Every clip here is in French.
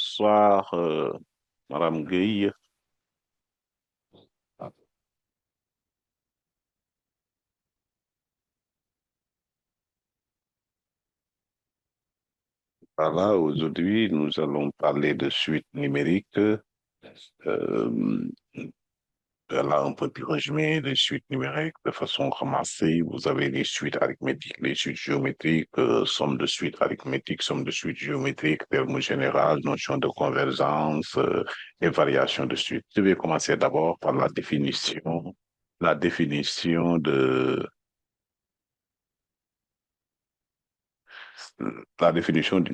bonsoir, Madame Gueye. Voilà, aujourd'hui, nous allons parler de suite numérique. Euh, Là, un petit résumé des suites numériques de façon ramassée. Vous avez les suites arithmétiques, les suites géométriques, somme de suites arithmétiques, somme de suites géométriques, termes général, notion de convergence, et variation de suites. Je vais commencer d'abord par la définition la définition d'une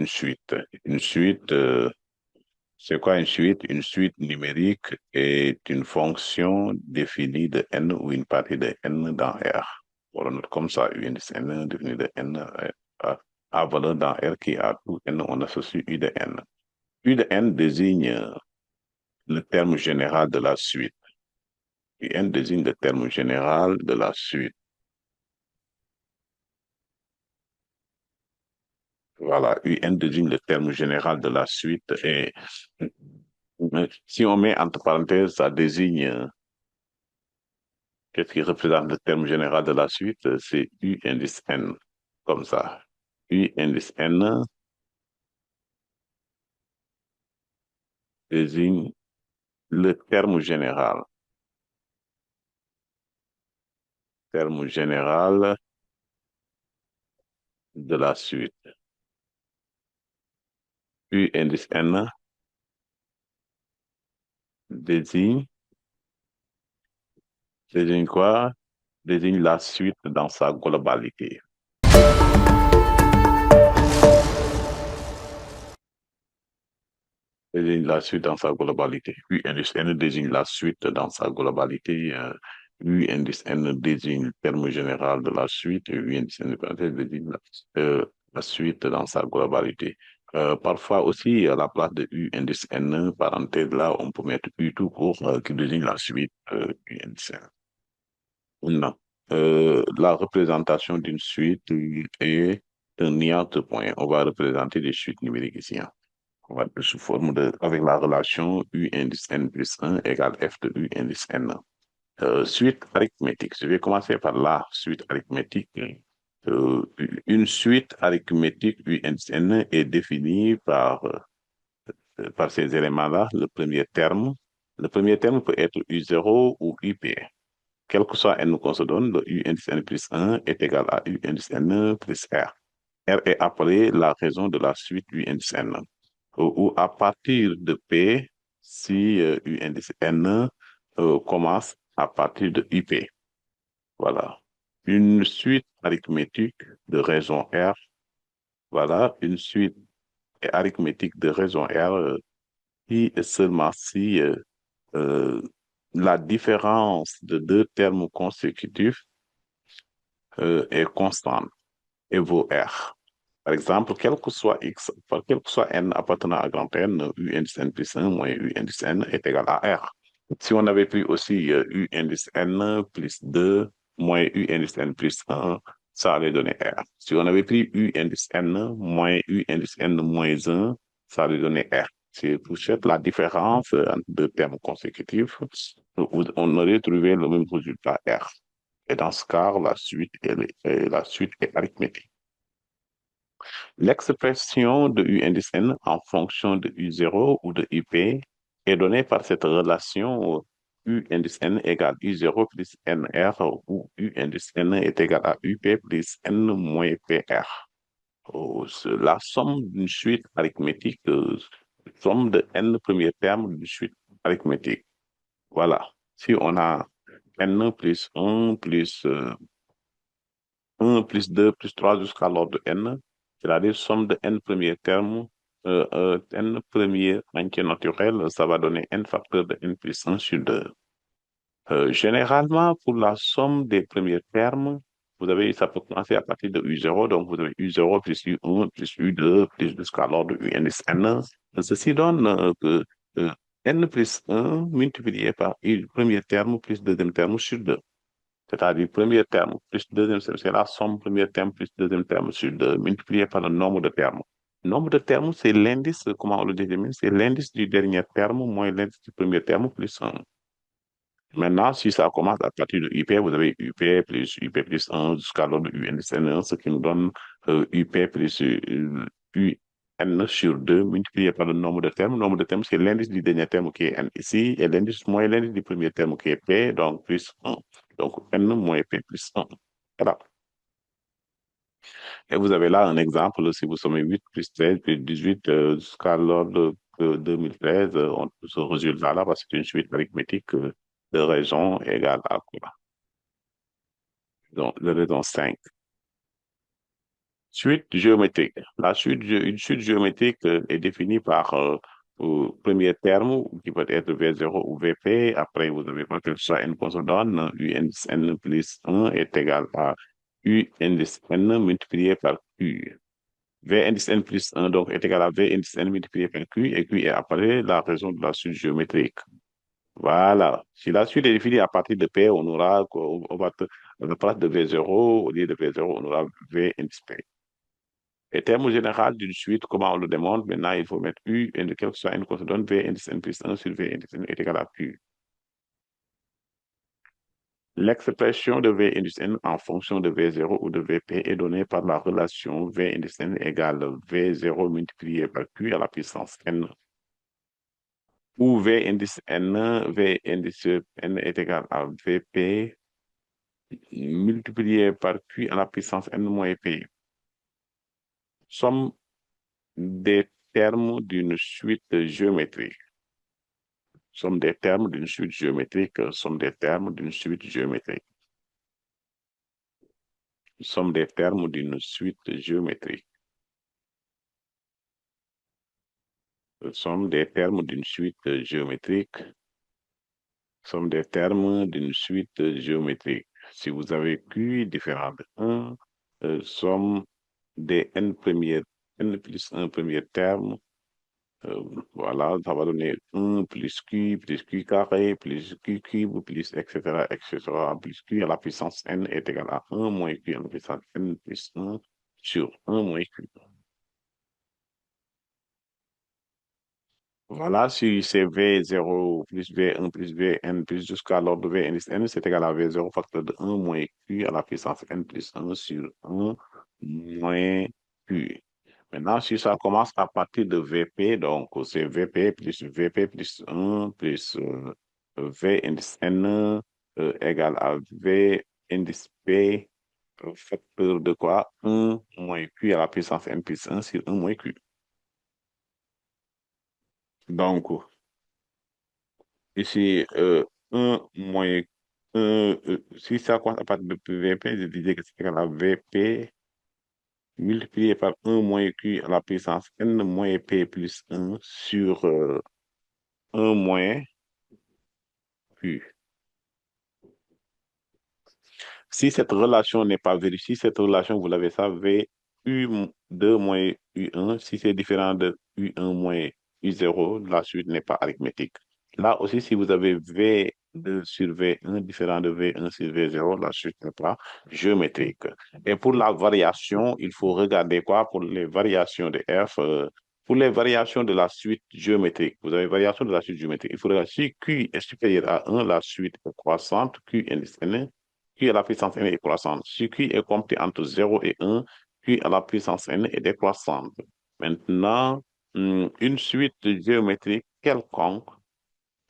suite. Une suite, c'est quoi une suite? Une suite numérique est une fonction définie de n ou une partie de n dans R. Voilà, note comme ça, U indice n défini de n à valeur dans R qui a tout n, on associe U de n. U de n désigne le terme général de la suite. U n désigne le terme général de la suite. Voilà, UN désigne le terme général de la suite et si on met entre parenthèses, ça désigne qu'est-ce qui représente le terme général de la suite, c'est U indice N, comme ça. U indice N désigne le terme général de la suite. U indice N désigne, désigne quoi? Désigne la suite dans sa globalité. Désigne la suite dans sa globalité. U indice N désigne la suite dans sa globalité. U indice N désigne le terme général de la suite. U indice N désigne la suite dans sa globalité. Parfois aussi, à la place de U indice N, parenthèse là, on peut mettre U tout court qui désigne la suite U indice N. Non. La représentation d'une suite est un niant de points. On va représenter des suites numériques ici, hein. On va être sous forme de, avec la relation U indice N plus 1 égale F de U indice N. Suite arithmétique. Je vais commencer par la suite arithmétique. Euh, une suite arithmétique U indice N est définie par ces éléments-là. Le premier terme peut être U0 ou UP. Quel que soit N qu'on se donne, le U indice N plus 1 est égal à U indice N plus R. R est appelé la raison de la suite U indice N. Ou à partir de P, si U indice N commence à partir de IP. Voilà. Une suite arithmétique de raison R. Voilà, une suite arithmétique de raison R qui est seulement si euh, la différence de deux termes consécutifs est constante et vaut R. Par exemple, quel que soit X, quel que soit N appartenant à grand N, U indice N plus 1 moins U indice N est égal à R. Si on avait pris aussi U indice N plus 2 moins U indice N plus 1, ça allait donner R. Si on avait pris U indice N moins U indice N moins 1, ça allait donner R. C'est pour cette la différence entre deux termes consécutifs, on aurait trouvé le même résultat R. Et dans ce cas, la suite est arithmétique. L'expression de U indice N en fonction de U0 ou de UP est donnée par cette relation U indice N égale U0 plus NR où U indice N est égal à UP plus N moins PR. La somme d'une suite arithmétique, somme de N premier terme d'une suite arithmétique. Voilà. Si on a N plus 1 plus 1 plus 2 plus 3 jusqu'à l'ordre de n, c'est-à-dire somme de n premiers termes, n premiers entiers naturels, ça va donner n facteur de n puissance sur 2. Généralement, pour la somme des premiers termes, vous avez, ça peut commencer à partir de U0, donc vous avez U0 plus U1 plus U2 plus jusqu'à l'ordre de UN. Ceci donne que n plus 1 multiplié par U premier terme plus deuxième terme sur 2. C'est-à-dire premier terme plus deuxième terme, c'est la somme premier terme plus deuxième terme sur 2 multiplié par le nombre de termes. Nombre de termes, c'est l'indice, comment on le détermine? C'est l'indice du dernier terme moins l'indice du premier terme plus un. Maintenant, si ça commence à partir de UP, vous avez UP plus UP plus un jusqu'à l'ordre UNSN1, ce qui nous donne UP plus UN sur 2 multiplié par le nombre de termes. Le nombre de termes, c'est l'indice du dernier terme qui est N ici, et l'indice moins l'indice du premier terme qui est P, donc plus un. Donc N moins P plus un. Voilà. Et vous avez là un exemple, si vous sommez 8 plus 13 plus 18 jusqu'à l'ordre de 2013, on trouve ce résultat-là parce que c'est une suite arithmétique de raisons égales à quoi? Donc, de raison 5. Suite géométrique. Une suite géométrique est définie par premier terme qui peut être V0 ou VP. Après, vous avez quoi que ce soit une consonante. U indice N plus 1 est égal à U indice N multiplié par Q. V indice N plus 1 donc est égal à V indice N multiplié par Q et Q est appelé la raison de la suite géométrique. Voilà. Si la suite est définie à partir de P, on aura, on va à la place de V0, au lieu de V0, on aura V indice P. Et terme général d'une suite, comment on le démontre? Maintenant, il faut mettre U, et quelle que soit n qu'on se donne, V indice N plus 1 sur V indice N est égal à Q. L'expression de V indice N en fonction de V0 ou de VP est donnée par la relation V indice N égale V0 multiplié par Q à la puissance N, où V indice N est égal à VP multiplié par Q à la puissance N moins P. Somme des termes d'une suite géométrique. Somme des termes d'une suite géométrique, somme des termes d'une suite géométrique. Somme des termes d'une suite géométrique. Somme des termes d'une suite géométrique. Somme des termes d'une suite géométrique. Si vous avez Q différent de 1, somme des n plus 1 premier terme. Voilà, ça va donner 1 plus Q carré, plus Q cube, plus etc., plus Q à la puissance N est égal à 1 moins Q à la puissance N plus 1 sur 1 moins Q. Voilà, si c'est V0 plus V1 plus Vn plus jusqu'à l'ordre V indice N, c'est égal à V0 facteur de 1 moins Q à la puissance N plus 1 sur 1 moins Q. Maintenant, si ça commence à partir de VP, donc c'est VP plus 1 plus V indice N égale à V indice P facteur de quoi? 1 moins Q à la puissance N plus 1 sur 1 moins Q. Donc, ici, 1 moins 1, si ça commence à partir de VP, je disais que c'est égal à VP multiplié par 1 moins Q à la puissance N moins P plus 1 sur 1 moins Q. Si cette relation n'est pas vérifiée, si cette relation, vous l'avez ça, V U2 moins U1, si c'est différent de U1 moins U0, la suite n'est pas arithmétique. Là aussi, si vous avez V2 sur V1 différent de V1 sur V0, la suite n'est pas géométrique. Et pour la variation, il faut regarder quoi? Pour les variations de F, pour les variations de la suite géométrique, vous avez variation de la suite géométrique. Il faudra, si Q est supérieur à 1, la suite est croissante, Q indice N, Q à la puissance N est croissante. Si Q est compté entre 0 et 1, Q à la puissance N est décroissante. Maintenant, une suite géométrique quelconque,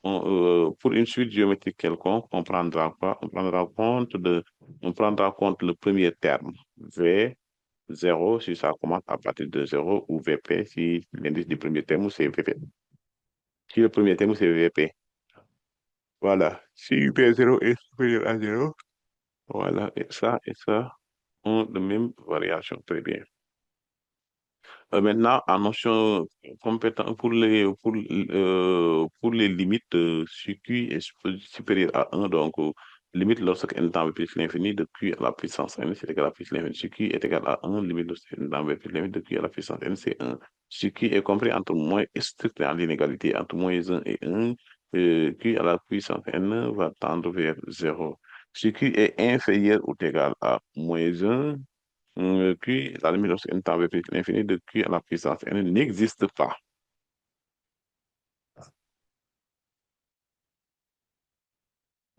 pour une suite géométrique quelconque, on prendra quoi? On prendra compte le premier terme, V0, si ça commence à partir de 0, ou VP, si l'indice du premier terme, c'est VP. Si le premier terme, c'est VP. Voilà. Si UP0 est supérieur à 0, voilà, et ça ont de même variation. Très bien. Maintenant, en notion compétent pour les limites, si Q est supérieur à 1, donc limite lorsque n tend vers plus l'infini de Q à la puissance n, c'est égal à plus l'infini. Si Q est égal à 1, limite lorsque n tend vers plus l'infini de Q à la puissance n, c'est 1. Si Q est compris entre moins strict en l'inégalité entre moins 1 et 1, Q à la puissance n va tendre vers 0. Si Q est inférieur ou égal à moins 1, Q, la limite lorsque n tend vers l'infini de Q à la puissance n n'existe pas.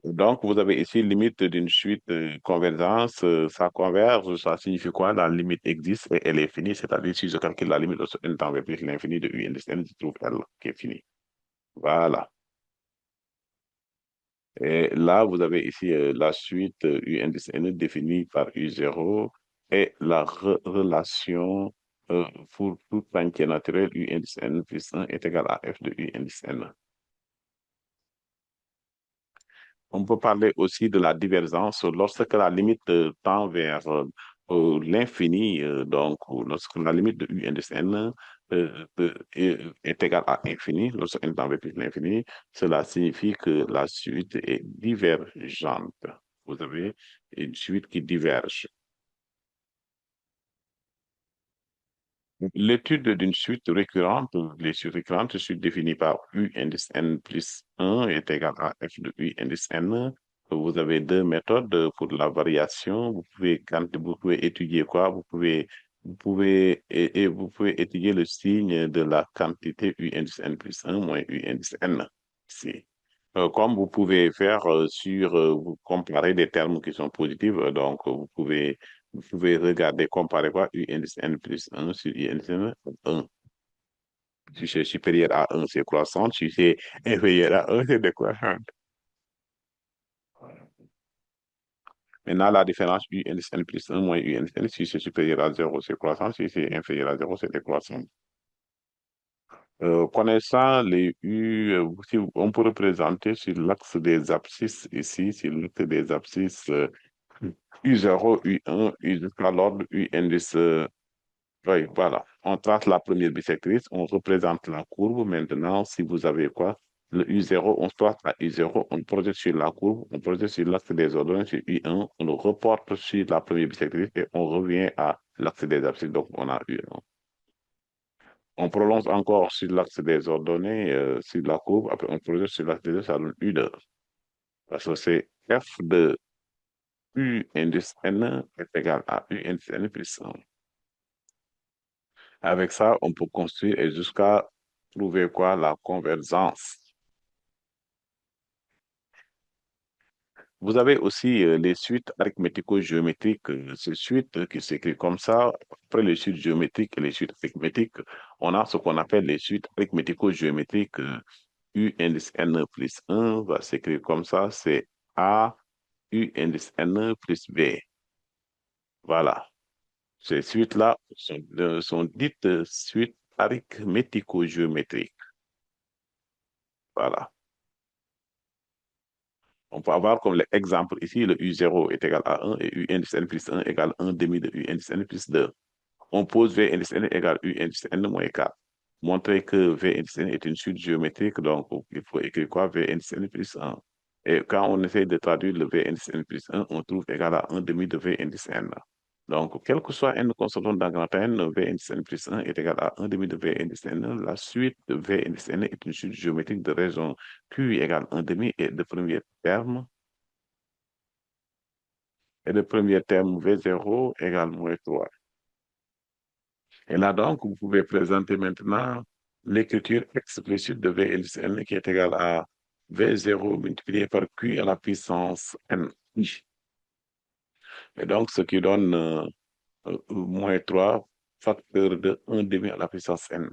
Donc, vous avez ici limite d'une suite convergence, ça converge, ça signifie quoi? La limite existe et elle est finie, c'est-à-dire si je calcule la limite lorsque n tend vers l'infini de U indice n, je trouve L qui est finie. Voilà. Et là, vous avez ici la suite U indice n définie par U0 et la relation pour tout entier naturel U indice n plus 1 est égal à F de U indice n. On peut parler aussi de la divergence lorsque la limite tend vers l'infini, donc lorsque la limite de U indice n est égale à infini, lorsque n tend vers l'infini, cela signifie que la suite est divergente. Vous avez une suite qui diverge. L'étude d'une suite récurrente, les suites récurrentes, je suis définie par U indice n plus 1 est égal à F de U indice n. Vous avez deux méthodes pour la variation. Quand vous pouvez étudier quoi? Vous pouvez étudier le signe de la quantité U indice n plus 1 moins U indice n. Ici. Comme vous pouvez faire vous comparer des termes qui sont positifs, donc vous pouvez regarder, comparer quoi, U indice n plus 1 sur U indice n 1. Si c'est supérieur à 1, c'est croissant. Si c'est inférieur à 1, c'est décroissant. Maintenant, la différence U indice n plus 1 moins U indice n, si c'est supérieur à 0, c'est croissant. Si c'est inférieur à 0, c'est décroissant. Connaissant les U, on peut représenter sur l'axe des abscisses ici, sur l'axe des abscisses U0, U1, U jusqu'à l'ordre U indice. Oui, voilà. On trace la première bisectrice, on représente la courbe. Maintenant, si vous avez quoi? Le U0, on trace à U0, on projette sur la courbe, on projette sur l'axe des ordonnées, sur U1, on le reporte sur la première bisectrice et on revient à l'axe des abscisses. Donc, on a U1. On prolonge encore sur l'axe des ordonnées, sur la courbe, après on projette sur l'axe des deux, ça donne U2. Parce que c'est F de U indice N est égal à U indice N plus 1. Avec ça, on peut construire et jusqu'à trouver quoi? La convergence. Vous avez aussi les suites arithmético-géométriques, ces suites qui s'écrivent comme ça. Après les suites géométriques et les suites arithmétiques, on a ce qu'on appelle les suites arithmético-géométriques. U indice n plus 1 va s'écrire comme ça, c'est A U indice n plus B. Voilà. Ces suites-là sont dites suites arithmético-géométriques. Voilà. On peut avoir comme l'exemple ici, le U0 est égal à 1 et U indice n plus 1 égale 1 demi de U indice n plus 2. On pose V indice n égale U indice n moins 4. Montrer que V indice n est une suite géométrique, donc il faut écrire quoi? V indice n plus 1. Et quand on essaie de traduire le V indice n plus 1, on trouve égal à 1 demi de V indice n. Donc, quel que soit n constantant dans grand N, V indice n plus 1 est égal à 1 demi de V indice n. La suite de V indice n est une suite géométrique de raison Q égale 1 demi et de premier terme. Et le premier terme V0 égale moins 3. Et là, donc, vous pouvez présenter maintenant l'écriture explicite de V indice n qui est égale à V0 multiplié par Q à la puissance n. Et donc, ce qui donne moins 3 facteur de 1 demi à la puissance n.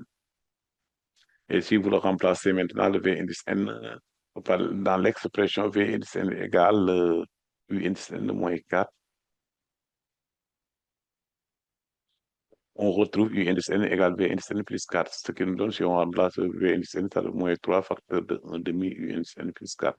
Et si vous le remplacez maintenant, le V indice n, dans l'expression V indice n égale U indice n moins 4, on retrouve U indice n égale V indice n plus 4, ce qui nous donne, si on remplace V indice n, ça donne moins 3 facteur de 1 demi U indice n plus 4.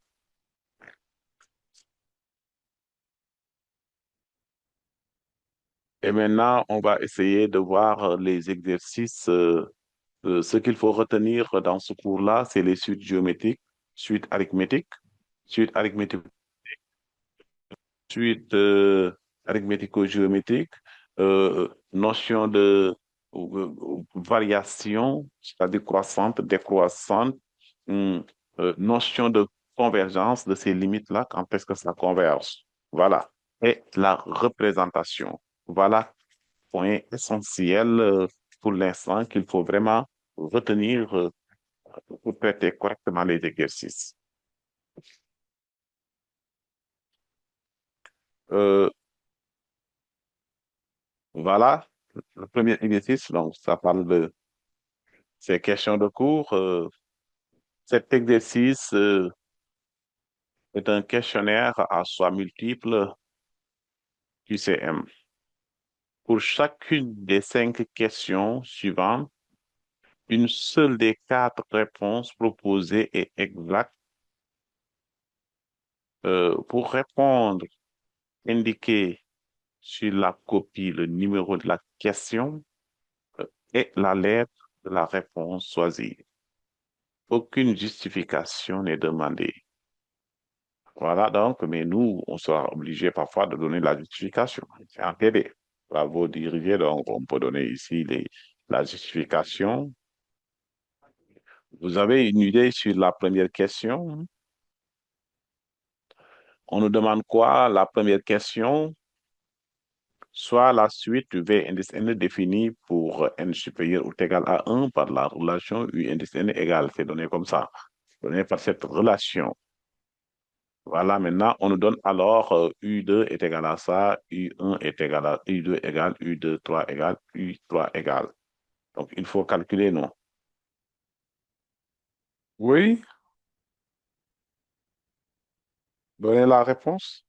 Et maintenant, on va essayer de voir les exercices. Ce qu'il faut retenir dans ce cours-là, c'est les suites géométriques, suites arithmétiques, suites arithmétiques, suites arithmético-géométriques, notion de variation, c'est-à-dire croissante, décroissante, hum, notion de convergence de ces limites-là, quand est-ce que ça converge. Voilà. Et la représentation. Voilà points essentiels pour l'instant qu'il faut vraiment retenir pour traiter correctement les exercices. Euh, voilà, le premier exercice, donc ça parle de ces questions de cours. Cet exercice est un questionnaire à choix multiples QCM. Pour chacune des 5 questions suivantes, une seule des 4 réponses proposées est exacte. Pour répondre, indiquez sur la copie le numéro de la question et la lettre de la réponse choisie. Aucune justification n'est demandée. Voilà donc, mais nous, on sera obligé parfois de donner la justification. C'est en TD. Bravo diriger, donc on peut donner ici la justification. Vous avez une idée sur la première question? On nous demande quoi? La première question, soit la suite du V indice n définie pour n supérieur ou égal à 1 par la relation U indice n égale. C'est donné comme ça, donné par cette relation. Voilà, maintenant, on nous donne alors U2 est égal à ça, U1 est égal à U2 égale, U2, 3 égale, U3 égale. Donc, il faut calculer, non? Oui, donnez la réponse.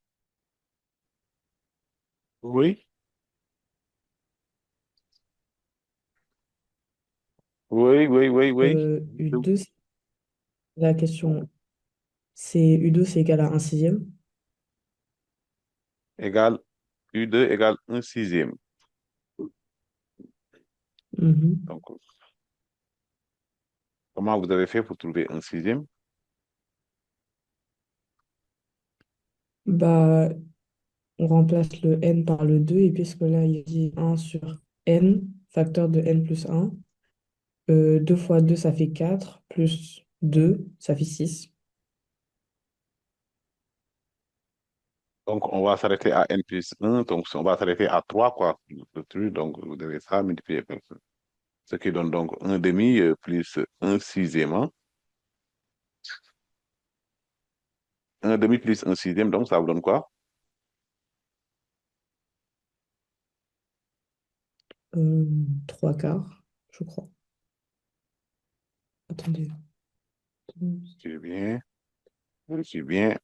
Oui, oui, oui, oui, oui. U2, la question, c'est U2, c'est égal à un sixième. Égale, U2 égale 1 sixième. Mhm. Donc, comment vous avez fait pour trouver 1 sixième? Bah, on remplace le n par le 2 et puisque là, il dit un sur n, facteur de n plus un, 2 fois 2 ça fait 4 plus 2 ça fait 6. Donc, on va s'arrêter à n plus 1. Donc, on va s'arrêter à 3 quoi. Le truc, donc, vous devez ça multiplier par ça. Ce qui donne donc un demi plus un sixième, hein. Un demi plus un sixième, donc ça vous donne quoi? 3 quarts, je crois. Attendez. C'est bien, c'est bien.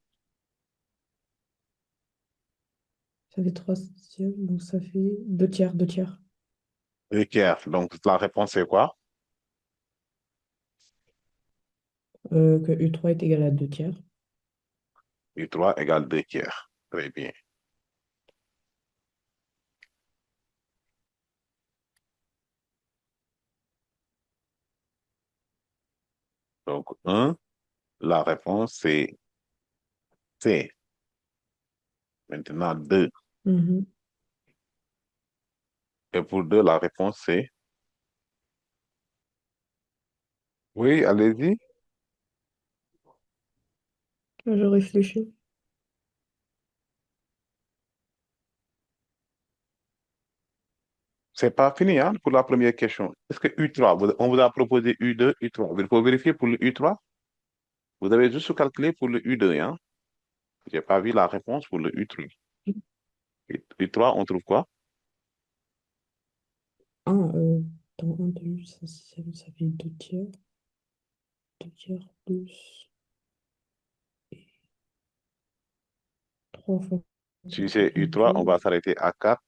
Ça fait 3 sixièmes, donc ça fait 2 tiers, 2 tiers. Et tiers. Donc, la réponse c'est quoi? Que U3 est égal à 2 tiers. Et 3 égale 2 tiers. Très bien. Donc, un, la réponse c'est C. Maintenant, 2. Mhm. Et pour 2, la réponse c'est... Oui, allez-y. Je réfléchis. C'est pas fini, hein, pour la première question. Est-ce que U3, on vous a proposé U2, U3. Il faut vérifier pour le U3. Vous avez juste calculé pour le U2, hein. J'ai pas vu la réponse pour le U3. U3, on trouve quoi? Ah, dans 1 plus 1 sixième, ça fait 2 tiers. 2 tiers plus 3 fois Si 4, ça c'est fait U3, on 2. va s'arrêter à 4.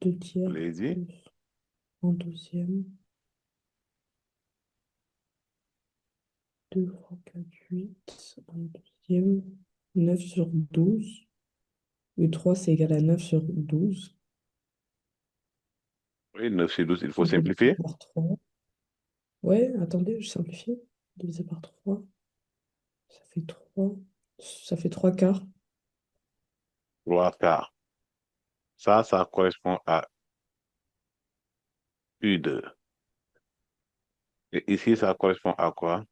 2 tiers Allez-y. plus un douzième. 2 fois 4, 8. Un douzième. 9 sur 12. Et 3, c'est égal à 9 sur 12. Oui, 9 sur 12, il faut Divisé simplifier. par 3. Ouais, attendez, je simplifie. Divisé par 3, ça fait 3. Ça fait 3 quarts. 3 quarts. Ça correspond à U2. Et ici, ça correspond à quoi?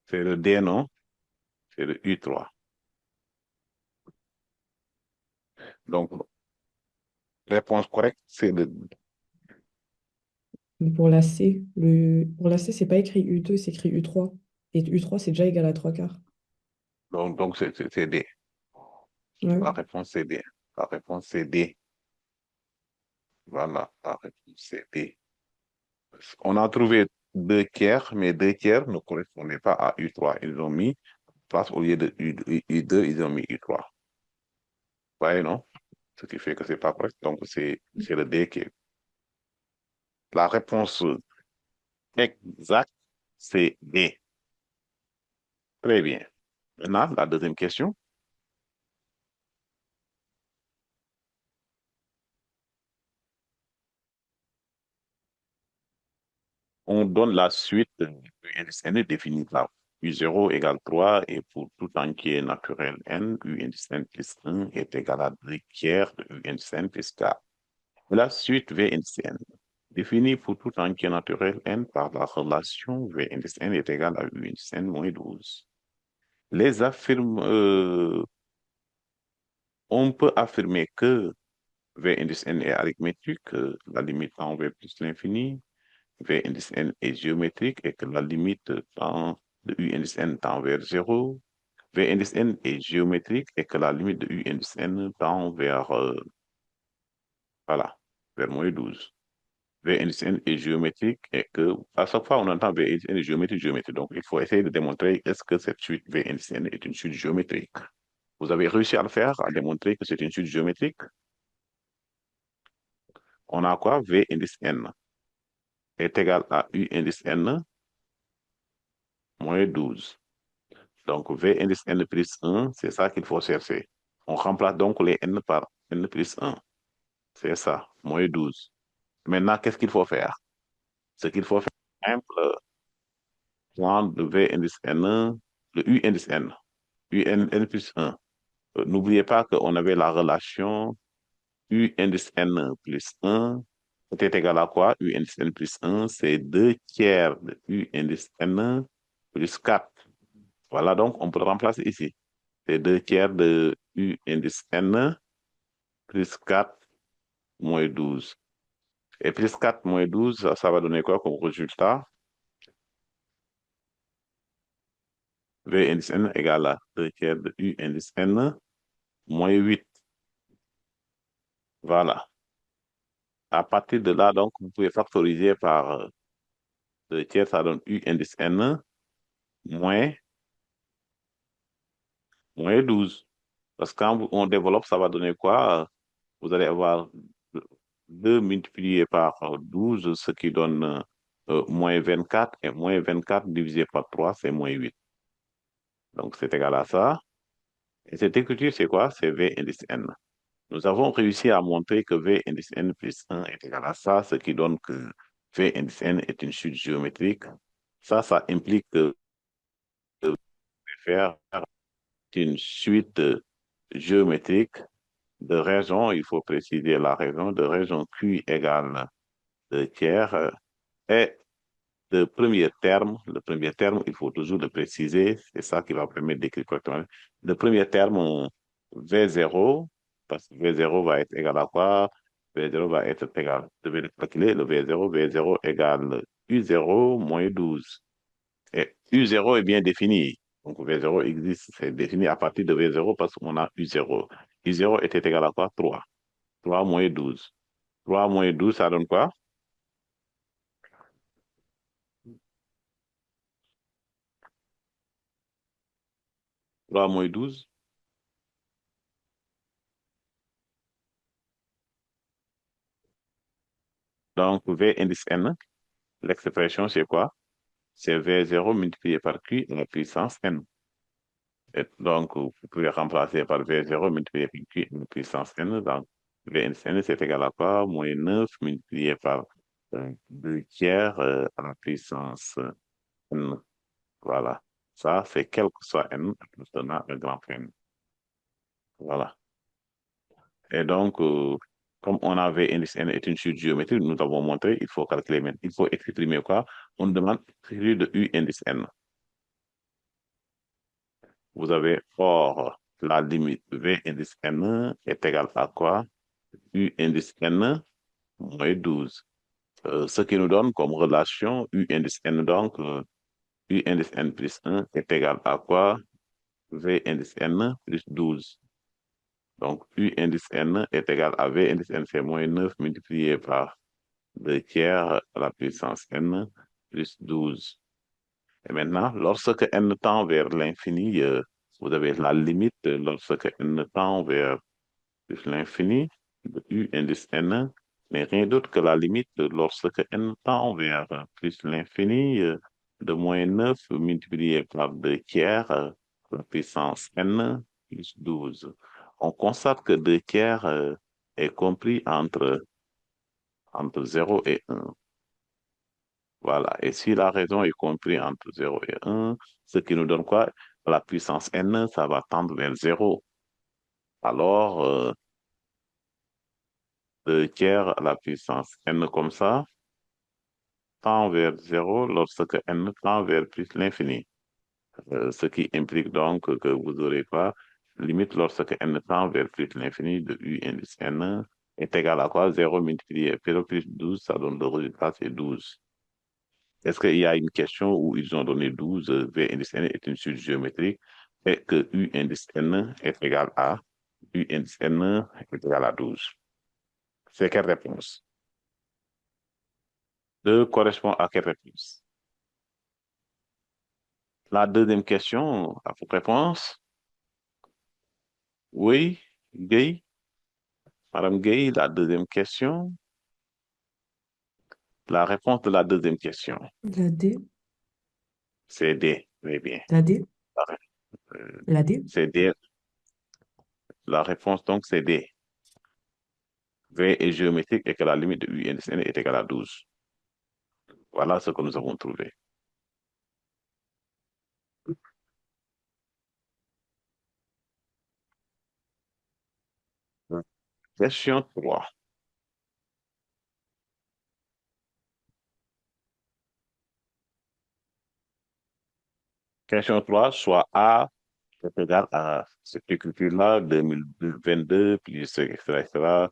C'est le D, non? C'est le U3. Donc, Réponse correcte, c'est le... Mais pour la C, c'est pas écrit U2, c'est écrit U3. Et U3, c'est déjà égal à 3 quarts. Donc c'est D. La Ouais. réponse, c'est D. La réponse, c'est D. Voilà, la réponse, c'est D. On a trouvé 2 tiers, mais 2 tiers ne correspondaient pas à U3. Ils ont mis place au lieu de U2, ils ont mis U3. Vous voyez, non? Ce qui fait que c'est pas correct. Donc, c'est le D qui est. La réponse exacte, c'est D. Très bien. Maintenant, la deuxième question. On donne la suite de indice n définie par U0 égale 3 et pour tout entier naturel n, U indice n plus 1 est égal à 2 tiers de U indice n plus k. La suite V indice n, définie pour tout entier naturel n par la relation V indice n est égal à U indice n moins 12. Les affirme, on peut affirmer que V indice n est arithmétique, que la limite tend vers plus l'infini, V indice n est géométrique et que la limite de U indice n tend vers 0. V indice n est géométrique et que la limite de U indice n tend vers, voilà, vers moins 12. V indice n est géométrique et que, à chaque fois, on entend V indice n est géométrique, géométrique. Donc, il faut essayer de démontrer est-ce que cette suite V indice n est une suite géométrique. Vous avez réussi à le faire, à démontrer que c'est une suite géométrique. On a quoi? V indice n est égal à U indice n moins 12. Donc, V indice n plus 1, c'est ça qu'il faut chercher. On remplace donc les n par n plus 1. C'est ça, moins 12. Maintenant, qu'est-ce qu'il faut faire? Ce qu'il faut faire, c'est simple, prendre le V indice n, le U indice n, n plus 1. N'oubliez pas qu'on avait la relation U indice n plus 1 est égal à quoi? U indice n plus 1, c'est 2 tiers de U indice n plus 4. Voilà, donc on peut le remplacer ici. C'est 2 tiers de U indice n plus 4 moins 12. Et plus 4 moins 12, ça va donner quoi comme résultat? V indice n égale à 2 tiers de U indice n moins 8. Voilà. À partir de là, donc, vous pouvez factoriser par 2 tiers, ça donne U indice n moins, moins 12. Parce que quand on développe, ça va donner quoi? Vous allez avoir 2 multiplié par 12, ce qui donne moins 24. Et moins 24 divisé par 3, c'est moins 8. Donc, c'est égal à ça. Et cette écriture, c'est quoi? C'est V indice n. Nous avons réussi à montrer que V indice n plus 1 est égal à ça, ce qui donne que V indice n est une suite géométrique. Ça implique que faire une suite géométrique de raison, il faut préciser la raison, de raison Q égale 2 tiers et le premier terme, il faut toujours le préciser, c'est ça qui va permettre d'écrire correctement. Le premier terme, V0, parce que V0 va être égal à quoi? V0 va être égal, je vais le calculer, le V0, V0 égale U0 moins 12. Et U0 est bien défini. Donc V0 existe, c'est défini à partir de V0 parce qu'on a U0. U0 était égal à quoi? 3. 3 moins 12. 3 moins 12, ça donne quoi? 3 moins 12. Donc V indice N, l'expression c'est quoi? C'est V0 multiplié par Q à la puissance N. Et donc, vous pouvez remplacer par V0 multiplié par Q à la puissance N. Donc, V indice N, c'est égal à quoi? Moins 9 multiplié par 2 tiers à la puissance N. Voilà. Ça, c'est quel que soit N, maintenant un grand N. Voilà. Et donc, comme on avait indice n est une suite géométrique, nous avons montré, il faut calculer maintenant. Il faut exprimer quoi? On demande l'écriture de U indice n. Vous avez, or, la limite V indice n est égale à quoi? U indice N moins 12. Ce qui nous donne comme relation U indice N, donc U indice N plus 1 est égal à quoi? V indice N plus 12. Donc, U indice N est égal à V indice N, c'est moins 9 multiplié par 2 tiers à la puissance N plus 12. Et maintenant, lorsque N tend vers l'infini, vous avez la limite lorsque N tend vers plus l'infini de U indice N, mais rien d'autre que la limite lorsque N tend vers plus l'infini de moins 9 multiplié par 2 tiers la puissance N plus 12. On constate que 2 tiers est compris entre 0 et 1. Voilà. Et si la raison est comprise entre 0 et 1, ce qui nous donne quoi? La puissance N, ça va tendre vers 0. Alors, 2 tiers à la puissance N comme ça tend vers 0 lorsque N tend vers plus l'infini. Ce qui implique donc que vous aurez quoi? Limite lorsque N tend vers plus l'infini de U indice N est égal à quoi? 0 multiplié par 0 plus 12, ça donne le résultat, c'est 12. Est-ce qu'il y a une question où ils ont donné 12, V indice N est une suite géométrique et que U indice N est égal à U indice N est égal à 12? C'est quelle réponse? 2 correspond à quelle réponse? La deuxième question, à votre réponse? Oui, Gay. Madame Gay, la deuxième question. La réponse de la deuxième question, La D. c'est D. Très bien. La D. La ré- euh, La D. C'est D. La réponse, donc, c'est D. V est géométrique et que la limite de U indice N est égale à 12. Voilà ce que nous avons trouvé. Question 3. Question 3, soit A est égal à cette écriture-là, 2022, plus, etc., etc.,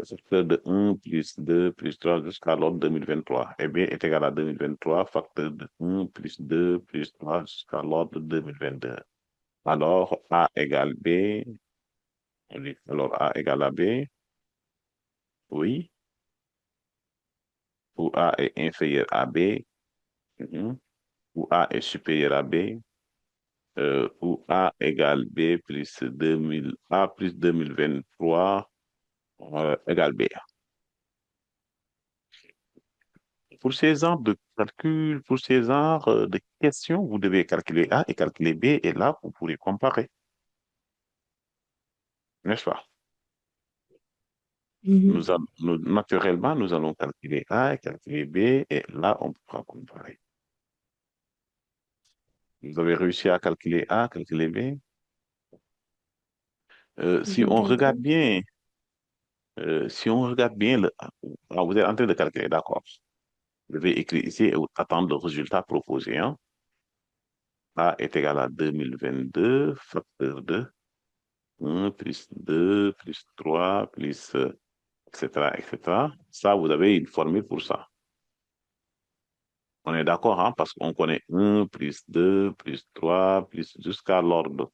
facteur de 1 plus 2 plus 3 jusqu'à l'autre 2023. Eh bien, est égal à 2023, facteur de 1 plus 2 plus 3 jusqu'à l'autre 2022. Alors, A égale B. Alors, A égale à B. Oui. Ou A est inférieur à B. Mhm. Ou A est supérieur à B. Où A égale B plus 2000, A plus 2023 égale B. Pour ces genres de calculs, pour ces genres de questions, vous devez calculer A et calculer B, et là, vous pourrez comparer, n'est-ce pas? Mhm. Naturellement, nous allons calculer A et calculer B, et là, on pourra comparer. Vous avez réussi à calculer A, calculer B. Si J'ai on regarde calculé. bien, si on regarde bien, vous êtes en train de calculer, d'accord. Je vais écrire ici et attendre le résultat proposé, hein. A est égal à 2022, facteur de 1 plus 2 plus 3 plus, etc., etc. Ça, vous avez une formule pour ça. On est d'accord, hein, parce qu'on connaît 1 plus 2 plus 3 plus jusqu'à l'ordre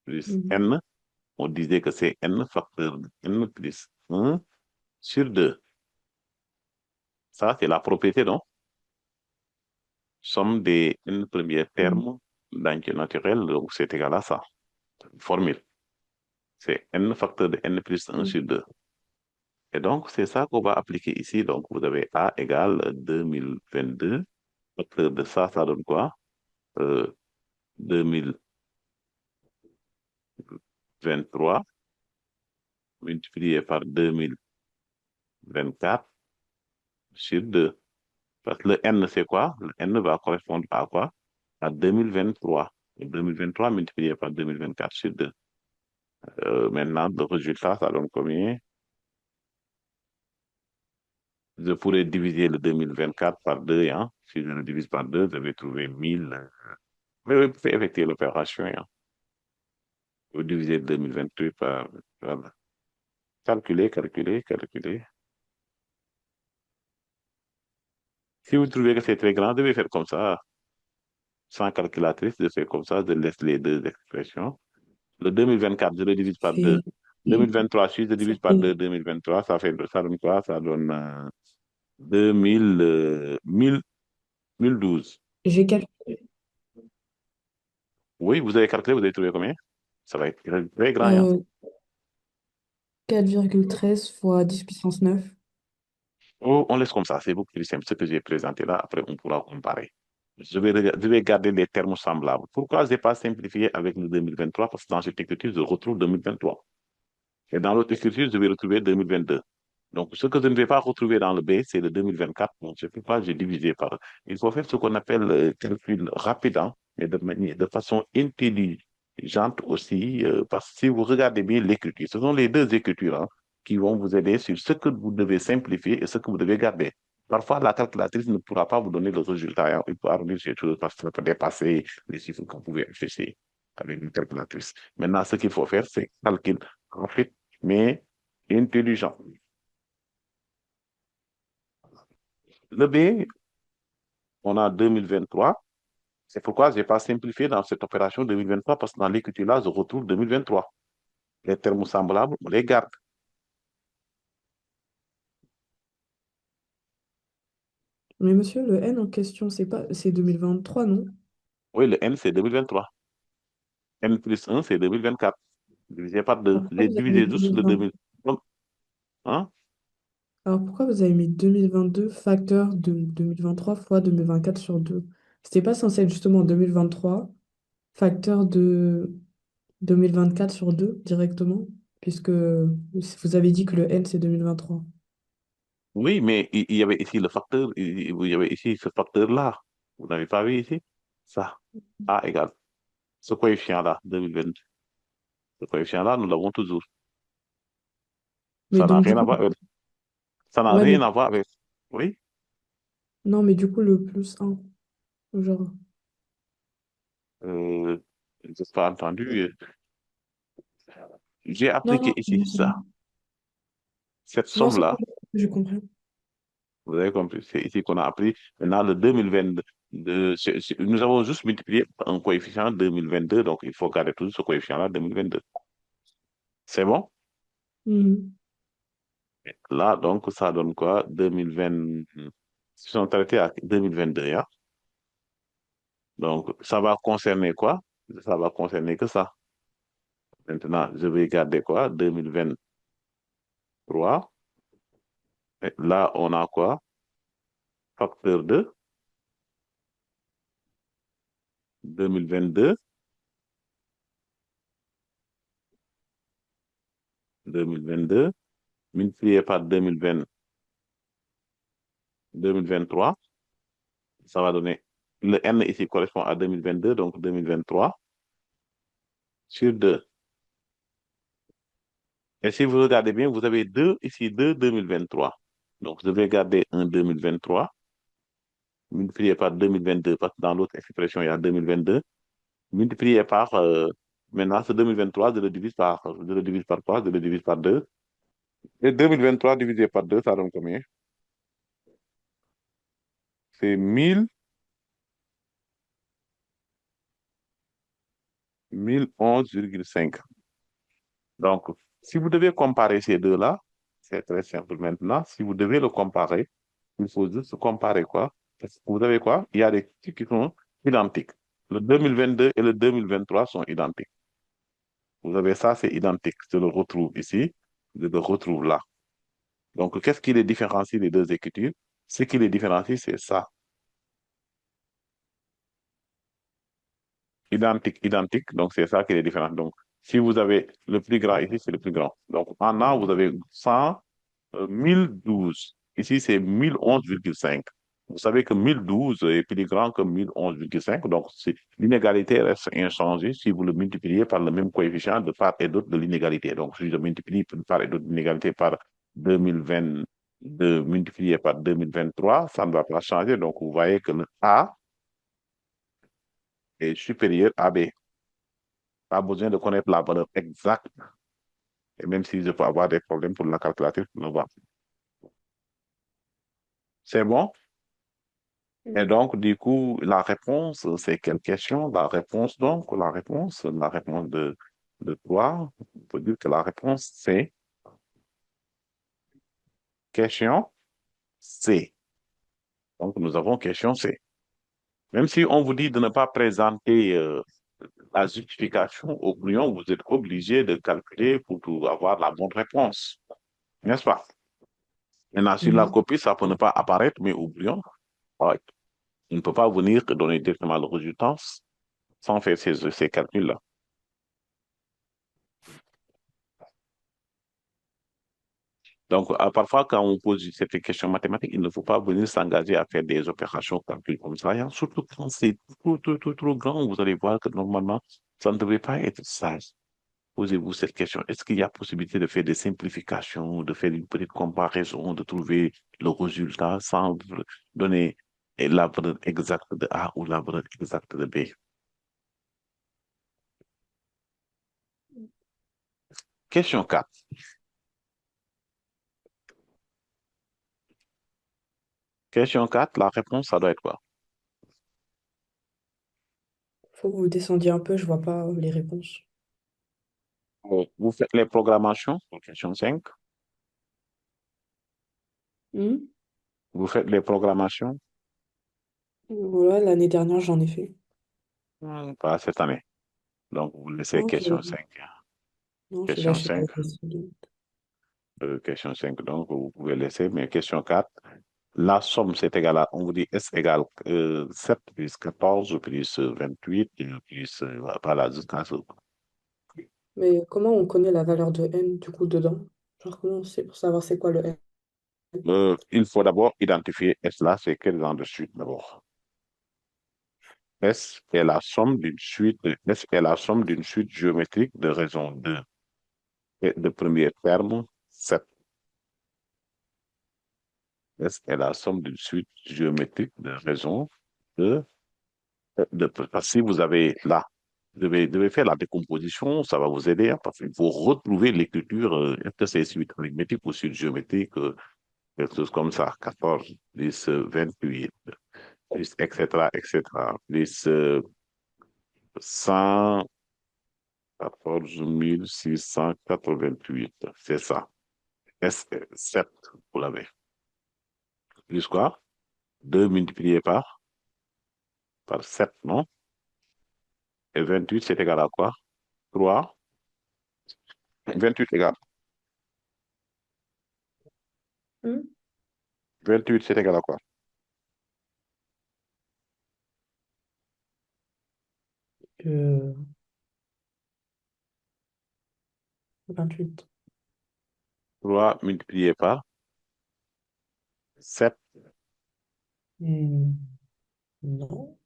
plus Mhm. n. On disait que c'est n facteur de n plus 1 sur 2. Ça, c'est la propriété, non? Somme des n premiers Mhm. termes d'entier naturel, donc c'est égal à ça. Formule. C'est n facteur de n plus 1 Mhm. sur 2. Et donc, c'est ça qu'on va appliquer ici. Donc, vous avez A égale 2022. Facteur de ça, ça donne quoi? 2023 multiplié par 2024 sur 2. Parce que le n, c'est quoi? Le n va correspondre à quoi? À 2023. Et 2023 multiplié par 2024 sur 2. Maintenant, le résultat, ça donne combien? Je pourrais diviser le 2024 par 2, hein. Si je le divise par 2, je vais trouver 1000. Mais oui, vous pouvez effectuer l'opération, hein. Vous divisez 2028 par... Voilà. Calculez, calculez, calculez. Si vous trouvez que c'est très grand, vous devez faire comme ça. Sans calculatrice, je fais comme ça, je laisse les deux expressions. Le 2024, je le divise par 2. C'est 2023, si je ça divise par fait- 2, 2023, ça donne quoi? Ça donne 2000, 1000, 1012. j'ai calculé Oui, vous avez calculé, vous avez trouvé combien? Ça va être très, très grand, hein? euh, 4,13 fois 10 puissance 9. Oh, on laisse comme ça, c'est beaucoup plus simple. Ce que j'ai présenté là, après, on pourra comparer. Je vais garder les termes semblables. Pourquoi je n'ai pas simplifié avec le 2023? Parce que dans cette écriture, je retrouve 2023. Et dans l'autre écriture, je vais retrouver 2022. Donc, ce que je ne vais pas retrouver dans le B, c'est le 2024. Donc, je ne peux pas, j'ai divisé par. Il faut faire ce qu'on appelle calcul rapide, hein, mais de façon intelligente aussi, parce que si vous regardez bien l'écriture, ce sont les deux écritures hein, qui vont vous aider sur ce que vous devez simplifier et ce que vous devez garder. Parfois, la calculatrice ne pourra pas vous donner le résultat. Hein. Il peut arriver ces choses parce que ça peut dépasser les chiffres qu'on pouvait afficher avec une calculatrice. Maintenant, ce qu'il faut faire, c'est calcul rapide, mais intelligent. Le B, on a 2023. C'est pourquoi je n'ai pas simplifié dans cette opération 2023 parce que dans l'écriture là, je retrouve 2023. Les termes semblables, on les garde. Mais monsieur, le N en question, c'est 2023, non? Oui, le N, c'est 2023. N plus 1, c'est 2024. Divisé par 2. Alors pourquoi J'ai vous avez mis divisé juste le 2020? 2000. Hein? Alors pourquoi vous avez mis 2022 facteur de 2023 fois 2024 sur 2? C'était pas censé être justement 2023 facteur de 2024 sur 2 directement, puisque vous avez dit que le N c'est 2023. Oui, mais il y avait ici le facteur, il y avait ici ce facteur-là. Vous n'avez pas vu ici? Ça. A égale. Ce coefficient-là, 2020. Ce coefficient-là, nous l'avons toujours. Mais Ça n'a donc du rien à coup, voir avec. Ça n'a ouais, mais rien à voir avec. Oui. non, mais du coup le plus un genre. Euh, je n'ai pas entendu. J'ai Non, appliqué non, ici ça. Cette non, c'est bon, somme-là, j'ai compris. vous avez compris, c'est ici qu'on a appris. Maintenant, le 2022, nous avons juste multiplié par un coefficient 2022, donc il faut garder toujours ce coefficient-là 2022. C'est bon? Mhm. Là, donc, ça donne quoi? 2020, ils sont traités à 2022, hein? Donc, ça va concerner quoi? Ça va concerner que ça. Maintenant, je vais garder quoi? 2023. Et là, on a quoi? Facteur de 2022, 2022, multiplié par 2020, 2023. Ça va donner, le N ici correspond à 2022, donc 2023 sur 2. Et si vous regardez bien, vous avez deux ici, deux 2023. Donc, je vais garder un 2023 multiplié par 2022, parce que dans l'autre expression, il y a 2022, multiplié par, maintenant, ce 2023, je le divise par quoi? Je le divise par 2. Et 2023 divisé par 2, ça donne combien? C'est 1011,5. Donc, si vous devez comparer ces deux-là, c'est très simple maintenant. Si vous devez le comparer, il faut juste comparer quoi? Parce que vous avez quoi? Il y a des trucs qui sont identiques. Le 2022 et le 2023 sont identiques. Vous avez ça, c'est identique. Je le retrouve ici, je le retrouve là. Donc, qu'est-ce qui les différencie les deux écritures? Ce qui les différencie, c'est ça. Identique, identique. Donc, c'est ça qui est différent. Donc, si vous avez le plus grand ici, c'est le plus grand. Donc, en A, vous avez 100, 1012. Ici, c'est 1011,5. Vous savez que 1012 est plus grand que 1011,5. Donc, l'inégalité reste inchangée si vous le multipliez par le même coefficient de part et d'autre de l'inégalité. Donc, si je multiplie de part et d'autre de l'inégalité par 2022 multiplié par 2023, ça ne va pas changer. Donc, vous voyez que le A est supérieur à B. Pas besoin de connaître la valeur exacte. Et même si je peux avoir des problèmes pour la calculatrice, on va. C'est bon? Et Mm. donc, du coup, la réponse, c'est quelle question? La réponse, donc, la réponse de toi, on peut dire que la réponse, c'est question C. Donc, nous avons question C. Même si on vous dit de ne pas présenter la justification au client, vous êtes obligé de calculer pour avoir la bonne réponse. N'est-ce pas? Maintenant, sur la Mhm. copie, ça peut ne pas apparaître, mais oublions. Ouais. On ne peut pas venir te donner directement le résultat sans faire ces calculs-là. Donc, parfois, quand on pose cette question mathématique, il ne faut pas venir s'engager à faire des opérations calculs comme ça. Hein. Surtout quand c'est trop grand, vous allez voir que normalement, ça ne devrait pas être ça. Posez-vous cette question. Est-ce qu'il y a possibilité de faire des simplifications, de faire une petite comparaison, de trouver le résultat sans donner la valeur exacte de A ou la valeur exacte de B? Question 4. Question 4, la réponse, ça doit être quoi? Faut que vous descendiez un peu, je vois pas les réponses. Vous faites les programmations pour question 5. Hmm. Vous faites les programmations, Voilà, l'année dernière, j'en ai fait. pas cette année. Donc, vous laissez Non, question 5. j'ai Question lâché la 5. question. Question 5. Donc, vous pouvez laisser. Mais question 4. La somme, c'est égal à, on vous dit S égale 7 plus 14 plus 28 plus, voilà, jusqu'à ce. Mais comment on connaît la valeur de n du coup dedans? Genre comment c'est pour savoir c'est quoi le n? Il faut d'abord identifier S là, c'est quel genre de suite d'abord. S est la somme d'une suite, S est la somme d'une suite géométrique de raison 2 et de premier terme 7. S est la somme d'une suite géométrique de raison 2. Parce que si vous avez là, devez faire la décomposition, ça va vous aider, hein, parce qu'il faut retrouver l'écriture, est-ce que c'est suite arithmétique ou suite géométrique, quelque chose comme ça, 14, plus 28, plus, etc., plus 114 688, c'est ça. S, 7, vous l'avez. Plus quoi? 2 multiplié par 7, non? Et 28, c'est égal à quoi? 3. 28 égale. Hmm. 28, c'est égal à quoi? Euh, 28. 3 multiplié par 7. Hmm, non.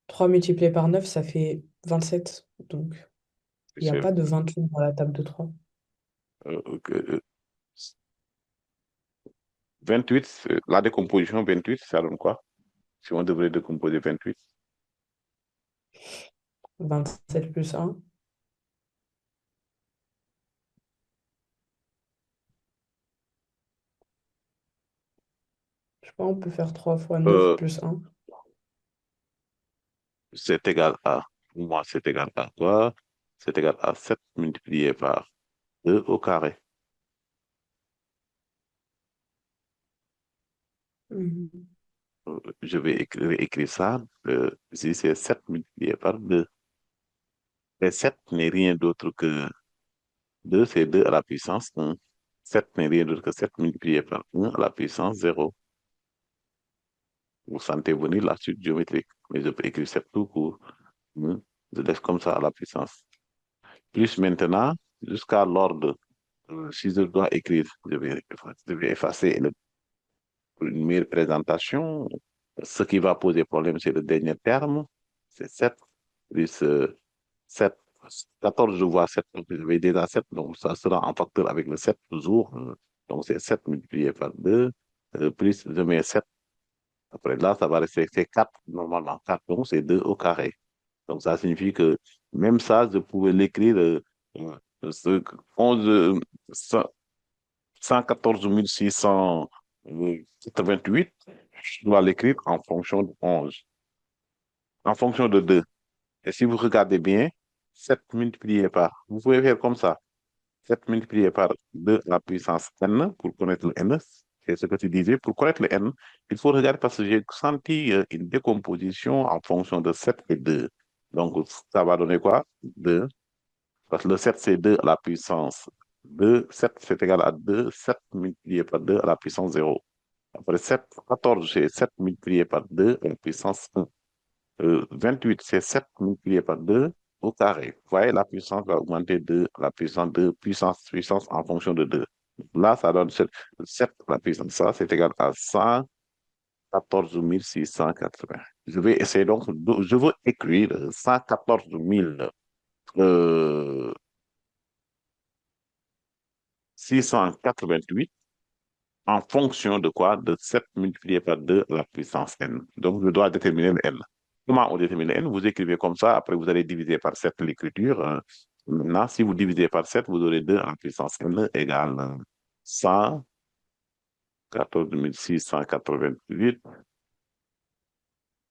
3 multiplié par 9 ça fait 27. Donc, il n'y a C'est, pas de 28 dans la table de 3. ok, 28, la décomposition 28, ça donne quoi? Si on devrait décomposer 28, 27 plus 1. Je sais pas, on peut faire 3 fois 9 euh, plus 1. c'est égal à, pour moi, c'est égal à quoi? C'est égal à 7 multiplié par 2 au carré. Mhm. Je vais écrire ça. Ici, c'est 7 multiplié par 2. Et 7 n'est rien d'autre que 2, c'est 2 à la puissance 1. 7 n'est rien d'autre que 7 multiplié par 1 à la puissance 0. Vous sentez venir la suite géométrique. Mais je peux écrire 7 tout court. Hmm. Je laisse comme ça à la puissance. Plus maintenant, jusqu'à l'ordre. Si je dois écrire, je vais effacer une meilleure présentation. Ce qui va poser problème, c'est le dernier terme. C'est 7 plus 7. 14, je vois 7, donc je vais déjà 7, donc ça sera en facteur avec le 7 toujours. Donc c'est 7 multiplié par 2, plus je mets 7. Après là, ça va rester c'est 4 normalement. 4, donc c'est 2 au carré. Donc, ça signifie que même ça, je pouvais l'écrire ce 11, 114 688, je dois l'écrire en fonction de 11, en fonction de 2. Et si vous regardez bien, 7 multiplié par, vous pouvez faire comme ça, 7 multiplié par 2 à la puissance n pour connaître le n. C'est ce que tu disais. Pour connaître le n, il faut regarder parce que j'ai senti une décomposition en fonction de 7 et 2. Donc, ça va donner quoi? 2. Parce que le 7 c'est 2 à la puissance 2. 7, c'est égal à 2. 7 multiplié par 2 à la puissance 0. Après 7, 14, c'est 7 multiplié par 2 à la puissance 1. 28, c'est 7 multiplié par 2 au carré. Vous voyez, la puissance va augmenter de la puissance 2, puissance en fonction de 2. Là, ça donne 7, 7 la puissance. Ça, c'est égal à 114 680. Je vais essayer donc, je veux écrire 114 688 en fonction de quoi? De 7 multiplié par 2 à la puissance n. Donc, je dois déterminer le n. Comment on détermine le n? Vous écrivez comme ça, après vous allez diviser par 7 l'écriture. Maintenant, si vous divisez par 7, vous aurez 2 en puissance n égale 114 688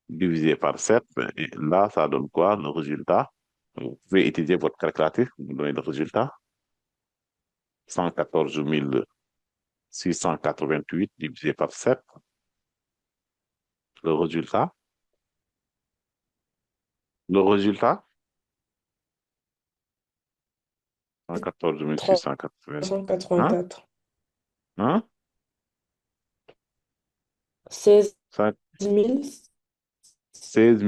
divisé par 7. Et là, ça donne quoi? Le résultat. Vous pouvez utiliser votre calculatrice pour vous donner le résultat. 114 688 divisé par 7. Le résultat. Le résultat, 114 680. Hein? 384. Hein? 16 Ça, 16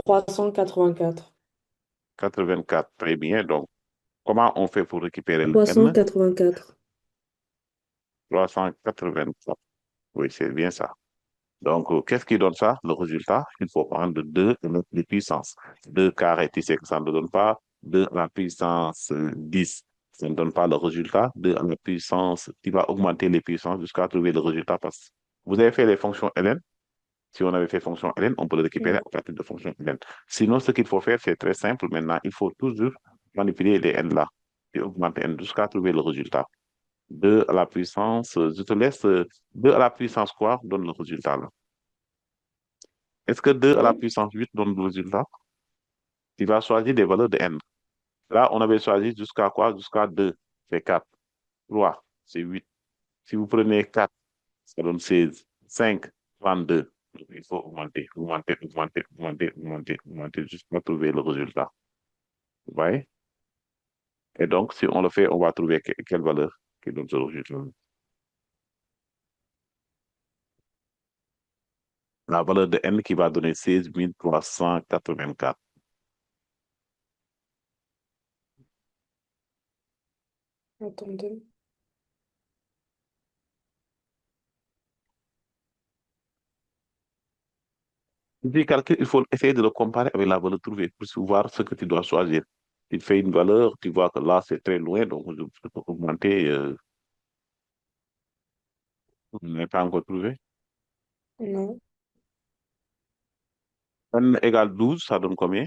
384. 084. Très bien. Donc, comment on fait pour récupérer le Trois cent N? quatre-vingt-quatre. 384. Oui, c'est bien ça. Donc, qu'est-ce qui donne ça? Le résultat, il faut prendre 2 et mettre les puissances. 2 carré, tu sais que ça ne donne pas. 2 à la puissance 10, ça ne donne pas le résultat. 2 à la puissance, tu vas augmenter les puissances jusqu'à trouver le résultat. Parce que vous avez fait les fonctions ln. Si on avait fait fonction ln, on peut le récupérer à partir de fonction ln. Sinon, ce qu'il faut faire, c'est très simple. Maintenant, il faut toujours manipuler les n là et augmenter n jusqu'à trouver le résultat. 2 à la puissance, je te laisse 2 à la puissance quoi donne le résultat là. Est-ce que 2 à la Hein? puissance 8 donne le résultat? Tu vas choisir des valeurs de n. Là, on avait choisi jusqu'à quoi? Jusqu'à 2, c'est 4. 3, c'est 8. Si vous prenez 4, ça donne 16. 5, 32. Il faut augmenter, augmenter, augmenter, augmenter, augmenter, augmenter jusqu'à trouver le résultat. Vous voyez? Et donc, si on le fait, on va trouver quelle valeur qui donne ce résultat. La valeur de n qui va donner 16 384. Attendez. Du calcul, il faut essayer de le comparer avec la valeur trouvée pour voir ce que tu dois choisir. Tu fais une valeur, tu vois que là, c'est très loin, donc je peux augmenter. Je n'ai pas encore trouvé. Non. N égale 12, ça donne combien?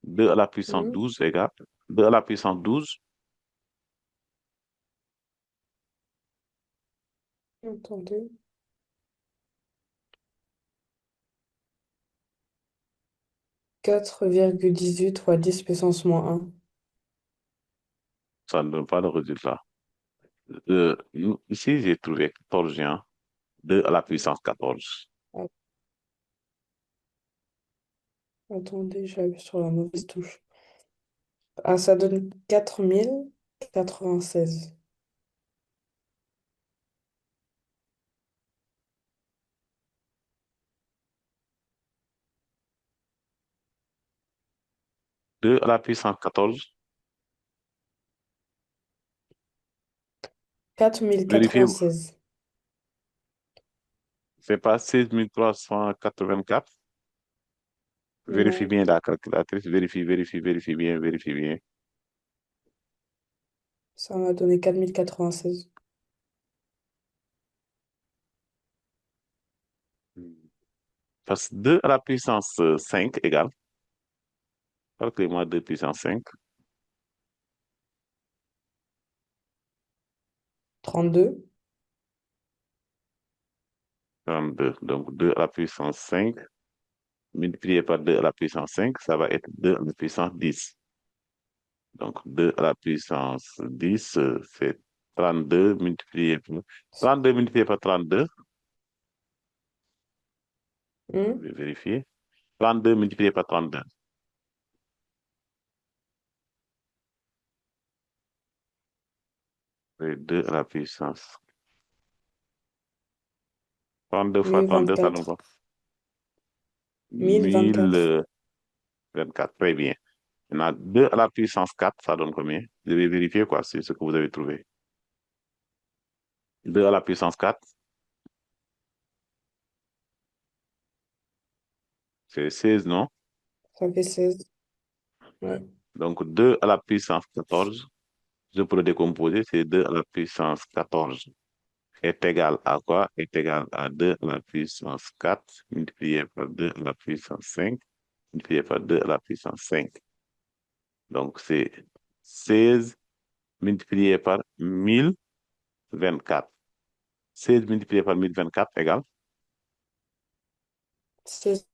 2 à la puissance Hein? 12 égale 2 à la puissance 12. Attendez. 4,18 fois 10 puissance moins un. Ça ne donne pas le résultat. Ici, j'ai trouvé 14, hein, 2 à la puissance 14. Ah, attendez, j'appuie sur la mauvaise touche. Ah, ça donne 4096. 2 à la puissance 14. Quatre mille Vérifiez, quatre-vingt-seize. c'est pas 16 384. Vérifie Non, bien la calculatrice. Vérifie, vérifie, vérifie bien, vérifie bien. ça m'a donné 4096. Parce que 2 à la puissance 5 égale. Calculez-moi 2 puissance 5. 32. 32. Donc 2 à la puissance 5 multiplié par 2 à la puissance 5, ça va être 2 à la puissance 10. Donc 2 à la puissance 10, c'est 32 multiplié par 32 multiplié par 32, je Hmm? vais vérifier. 32 multiplié par 32, c'est 2 à la puissance. 32 fois 32, ça donne 1024. quoi? 1024. 1024, très bien. Maintenant, 2 à la puissance 4, ça donne combien? Vous devez vérifier quoi, c'est ce que vous avez trouvé. 2 à la puissance 4, c'est 16, non? Ça fait 16. Ouais. Donc 2 à la puissance 14, je peux le décomposer, c'est 2 à la puissance 14 est égal à quoi? Est égal à 2 à la puissance 4 multiplié par 2 à la puissance 5 multiplié par 2 à la puissance 5. Donc c'est 16 multiplié par 1024. 16 multiplié par 1024 égale. 16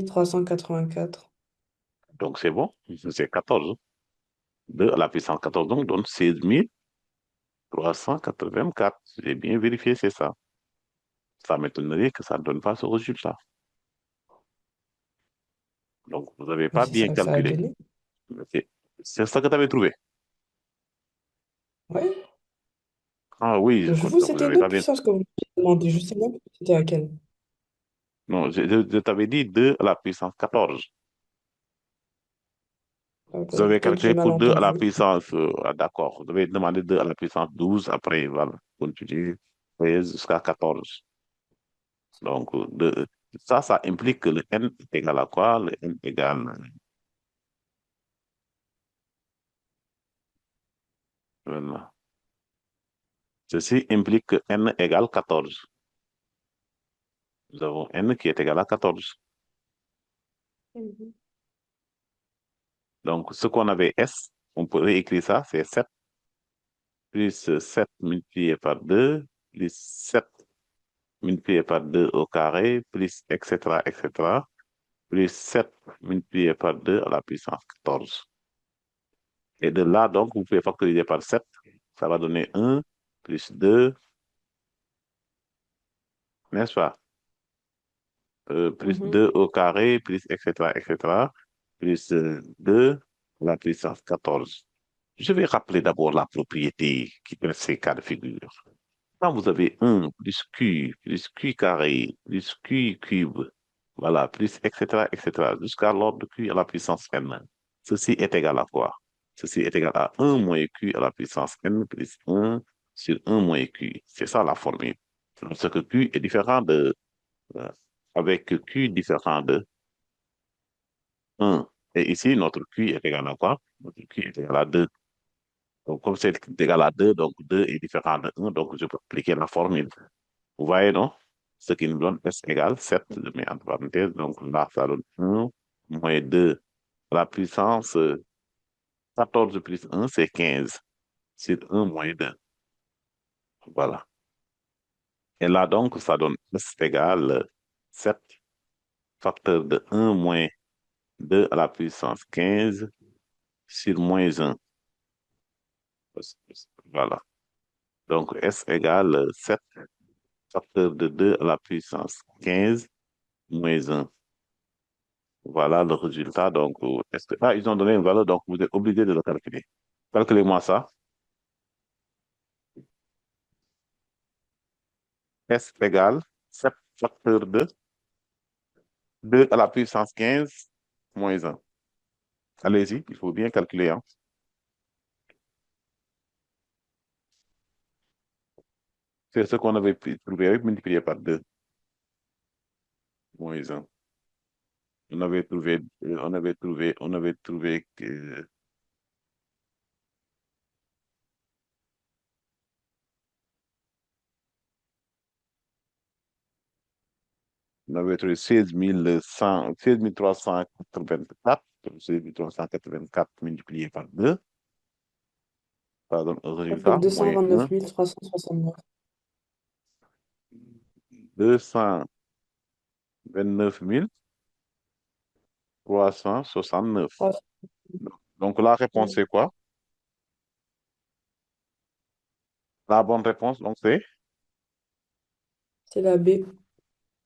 384. Donc c'est bon, c'est 14. 2 à la puissance 14 donc donne 16 384. J'ai bien vérifié, c'est ça. Ça m'étonnerait que ça ne donne pas ce résultat. Donc vous n'avez Mais pas c'est bien ça que ça a calculé. donné. C'est c'est ça que tu avais trouvé. Ouais. Ah oui, Je vous, vous c'était une n'avez pas autre bien. puissance que vous m'avez demandé. Je sais même pas c'était à quelle. Non, je t'avais dit 2 à la puissance 14. Vous avez Peut-être j'ai calculé mal pour 2 à la entendu. puissance, d'accord. Vous avez demandé 2 à la puissance 12, après, voilà, continuer 13 jusqu'à 14. Donc, ça implique que le n est égal à quoi? Le n égale, voilà. Ceci implique que n égale 14. Nous avons n qui est égal à 14. Mhm. Donc, ce qu'on avait s, on pourrait écrire ça, c'est 7 plus 7 multiplié par 2 plus 7 multiplié par 2 au carré, plus etc., plus 7 multiplié par 2 à la puissance 14. Et de là, donc, vous pouvez factoriser par 7. Ça va donner 1 plus 2, n'est-ce pas? Plus 2 Mhm. au carré, plus etc., plus 2 à la puissance 14. Je vais rappeler d'abord la propriété qui fait ces cas de figure. Quand vous avez 1 plus Q carré, plus Q cube, voilà, plus etc., jusqu'à l'ordre de Q à la puissance n. Ceci est égal à quoi? Ceci est égal à 1 moins Q à la puissance n plus 1 sur 1 moins Q. C'est ça la formule. Ce que Q est différent euh, avec Q différent de 1. Et ici, notre Q est égal à quoi? Notre Q est égal à 2. Donc, comme c'est égal à 2, donc 2 est différent de 1, donc je peux appliquer la formule. Vous voyez, non? Ce qui nous donne S égale 7, je mets entre parenthèses, donc là, ça donne 1 moins 2 à la puissance 14 plus 1, c'est 15, c'est 1 moins 2. Voilà. Et là, donc, ça donne S égale 7 facteur de 1 moins 2 à la puissance 15 sur moins 1. Voilà. Donc, S égale 7 facteur de 2 à la puissance 15 moins 1. Voilà le résultat. Donc, ils ont donné une valeur, donc vous êtes obligé de le calculer. Calculez-moi ça. S égale 7 facteur de 2 à la puissance 15 moins 1. Allez-y, il faut bien calculer, hein. C'est ce qu'on avait trouvé avec multiplié par 2 moins 1. On avait trouvé que on avait trouvé 16 384 c'est 384 multiplié par 2. Ça donne un Ça fait résultat, moins 1, 229 369. 229 369. Donc, la réponse, c'est quoi? La bonne réponse, donc, C'est la B.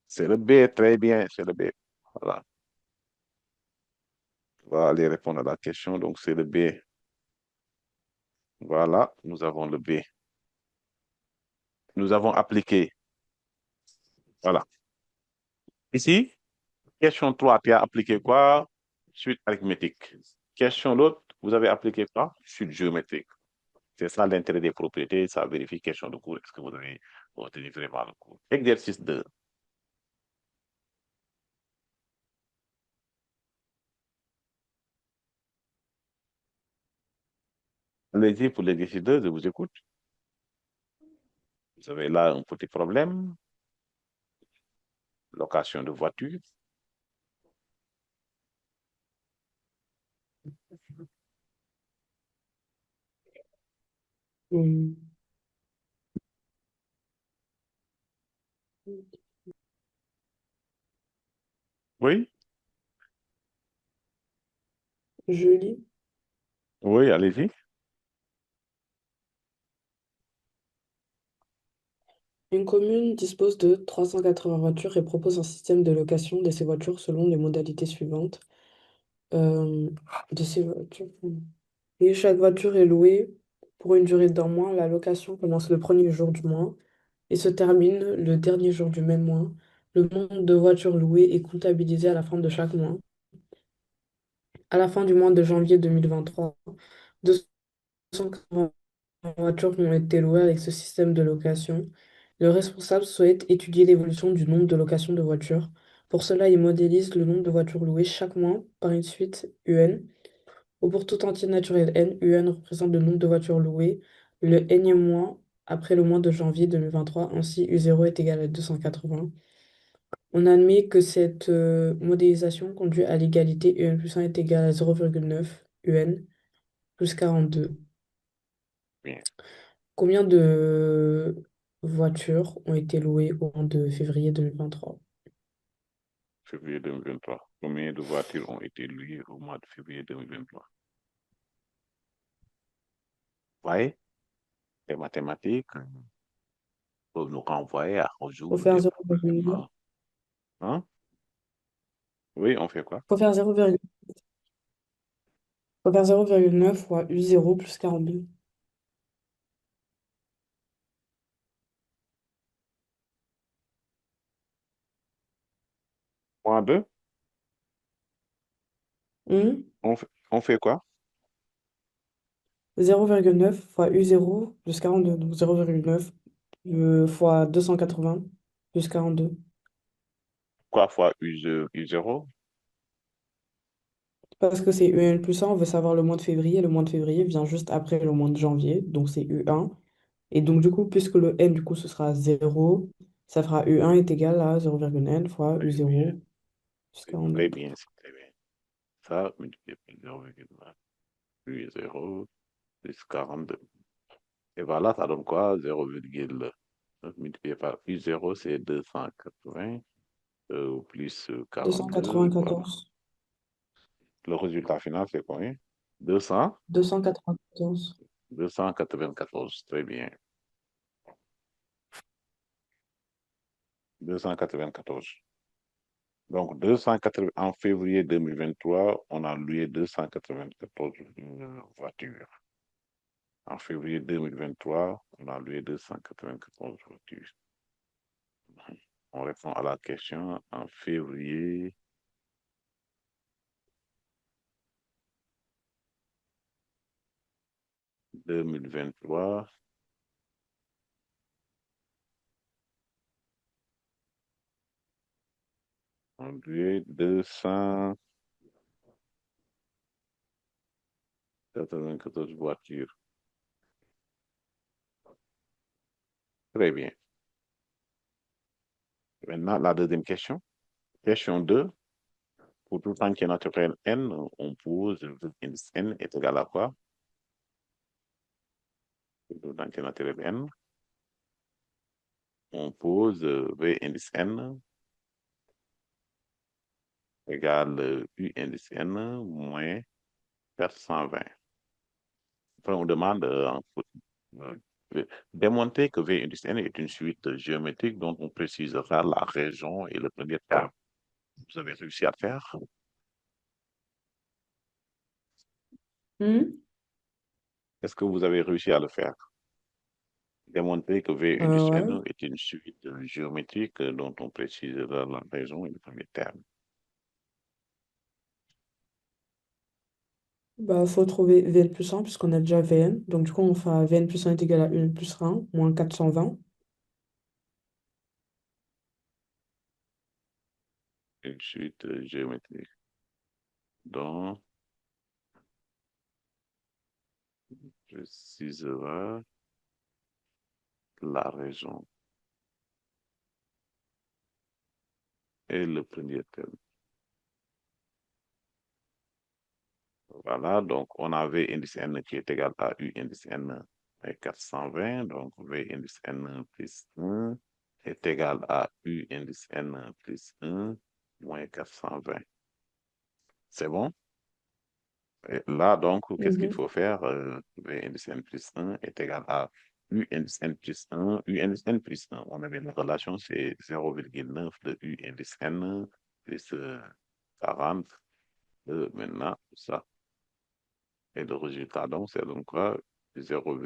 c'est le B. Très bien, c'est le B. Voilà. On va aller répondre à la question. Donc, c'est le B. Voilà, nous avons le B. Nous avons appliqué. Voilà. Ici, question 3, tu as appliqué quoi? Suite arithmétique. Question l'autre, vous avez appliqué quoi? Suite géométrique. C'est ça l'intérêt des propriétés, ça vérifie question de cours. Est-ce que vous avez retenu vraiment le cours? Exercice 2. Allez-y pour l'exercice 2, je vous écoute. Vous avez là un petit problème. Location de voiture. Hmm. Oui, Je lis. oui, allez-y. Une commune dispose de 380 voitures et propose un système de location de ces voitures selon les modalités suivantes. Euh, de ces voitures. Et chaque voiture est louée pour une durée d'un mois. La location commence le premier jour du mois et se termine le dernier jour du même mois. Le nombre de voitures louées est comptabilisé à la fin de chaque mois. À la fin du mois de janvier 2023, 280 voitures ont été louées avec ce système de location. Le responsable souhaite étudier l'évolution du nombre de locations de voitures. Pour cela, il modélise le nombre de voitures louées chaque mois par une suite UN. Ou pour tout entier naturel n, UN représente le nombre de voitures louées le nème mois après le mois de janvier 2023. Ainsi, U0 est égal à 280. On admet que cette modélisation conduit à l'égalité UN plus 1 est égal à 0,9 UN plus 42. Bien. Combien de voitures ont été louées au mois de février 2023? Février 2023. Combien de voitures ont été louées au mois de février 2023? Vous voyez, les mathématiques peuvent nous renvoyer à Faut résoudre faire des 0,9. problèmes. Hein? Oui, on fait quoi? Faut faire 0,9 fois U0 plus 42. Moins 2, Hmm? on fait quoi? 0,9 fois U0 plus 42. Donc 0,9 fois 280 plus 42. Quoi fois U0? Parce que c'est UN plus 1, on veut savoir le mois de février. Le mois de février vient juste après le mois de janvier, donc c'est U1. Et donc du coup, puisque le N, du coup, ce sera 0, ça fera U1 est égal à 0,N fois Très bien, U0 plus c'est très 42. bien, c'est très bien. Ça, multiplié par 0,1, U0 plus 42. Et voilà, ça donne quoi? 0,9 multiplié par U0, c'est 280 plus 42. Voilà. 294. Le résultat final, c'est combien? 200, 294. 294. Très bien. 294. Donc, 280, en février 2023, on a loué 294 voitures. En février 2023, on a loué 294 voitures. On répond à la question en février 2023. On a loué 294 voitures. Très bien. Maintenant, la deuxième question. Question 2. Pour tout entier naturel n, on pose V indice n est égal à quoi? Pour tout entier naturel n, on pose V indice n égale U indice n moins 420. Après, on demande euh, démontrer que V indice n est une suite géométrique dont on précisera la raison et le premier terme. Vous avez réussi à le faire? Hmm. Est-ce que vous avez réussi à le faire? Démontrer que V indice Ouais. n est une suite géométrique dont on précisera la raison et le premier terme. Bah, faut trouver Vn plus 1 puisqu'on a déjà Vn. Donc, du coup, on fait Vn plus 1 est égal à 1 plus 1 moins 420. Une suite géométrique dont précisera la raison et le premier terme. Voilà, donc on a V indice n qui est égal à U indice n et 420. Donc V indice n plus 1 est égal à U indice n plus 1 moins 420. C'est bon? Et là, donc, qu'est-ce qu'il Mhm. faut faire? V indice n plus 1 est égal à U indice n plus 1, U indice n plus 1. On avait une relation, c'est 0,9 de U indice n plus 40. Maintenant, ça. Et le résultat, donc, c'est donc quoi? 0,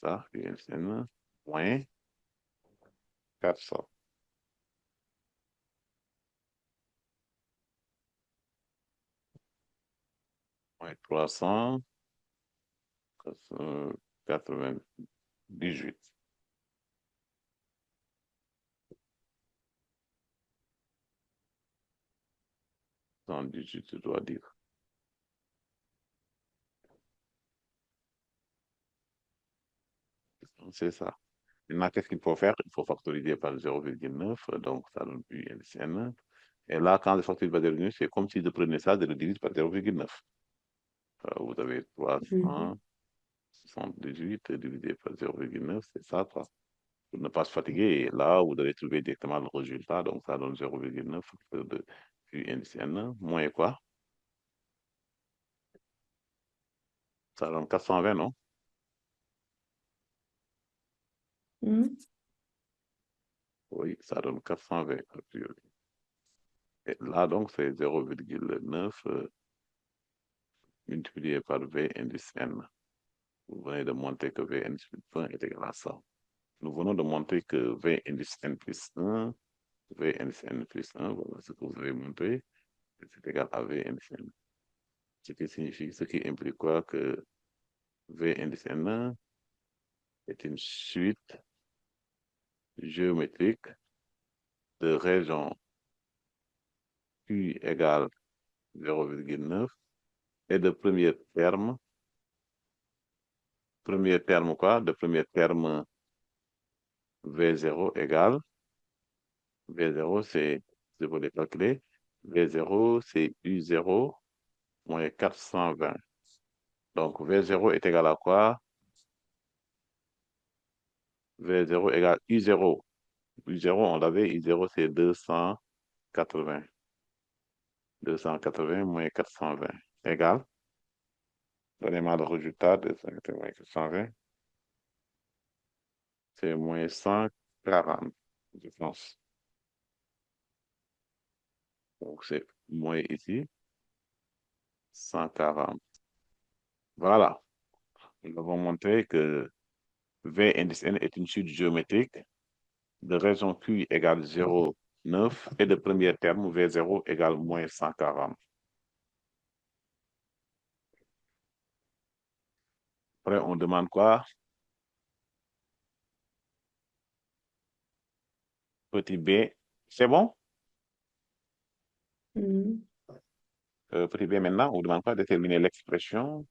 ça, U indice n moins 400. Moins 300, 98. 118, je dois dire. C'est ça. Maintenant, qu'est-ce qu'il faut faire? Il faut factoriser par 0,9, donc ça donne U indice n. Et là, quand je factorise par 0,9, c'est comme si je prenais ça, je le divise par 0,9. Vous avez Mhm. 378 divisé par 0,9, c'est ça, quoi. Pour ne pas se fatiguer, et là, vous devez trouver directement le résultat, donc ça donne 0,9 de U indice n, moins quoi? Ça donne 420, non? Mhm. Oui, ça donne 420 a priori. Et là, donc, c'est 0,9 multiplié par V indice n. Vous venez de montrer que V indice plus 1 est égal à ça. Nous venons de montrer que V indice n plus 1, V indice n plus 1, voilà ce que vous avez montré, c'est égal à V indice n. Ce qui signifie, ce qui implique quoi? Que V indice n est une suite géométrique de régions Q égale 0,9 et de premier terme quoi? De premier terme V0 égale, V0 c'est, je vais les calculer, V0 c'est U0 moins 420. Donc V0 est égal à quoi? V0 égale U0. U0, on l'avait, U0 c'est 280. 280 moins 420 égale, donnez-moi le résultat, 280 moins 420, c'est moins 140, je pense. Donc c'est moins ici, 140. Voilà, nous avons montré que V indice n est une suite géométrique de raison Q égale 0,9 et de premier terme V0 égale moins 140. Après, on demande quoi? Petit b. C'est bon? Mhm. Petit b maintenant, on demande quoi? Déterminer l'expression.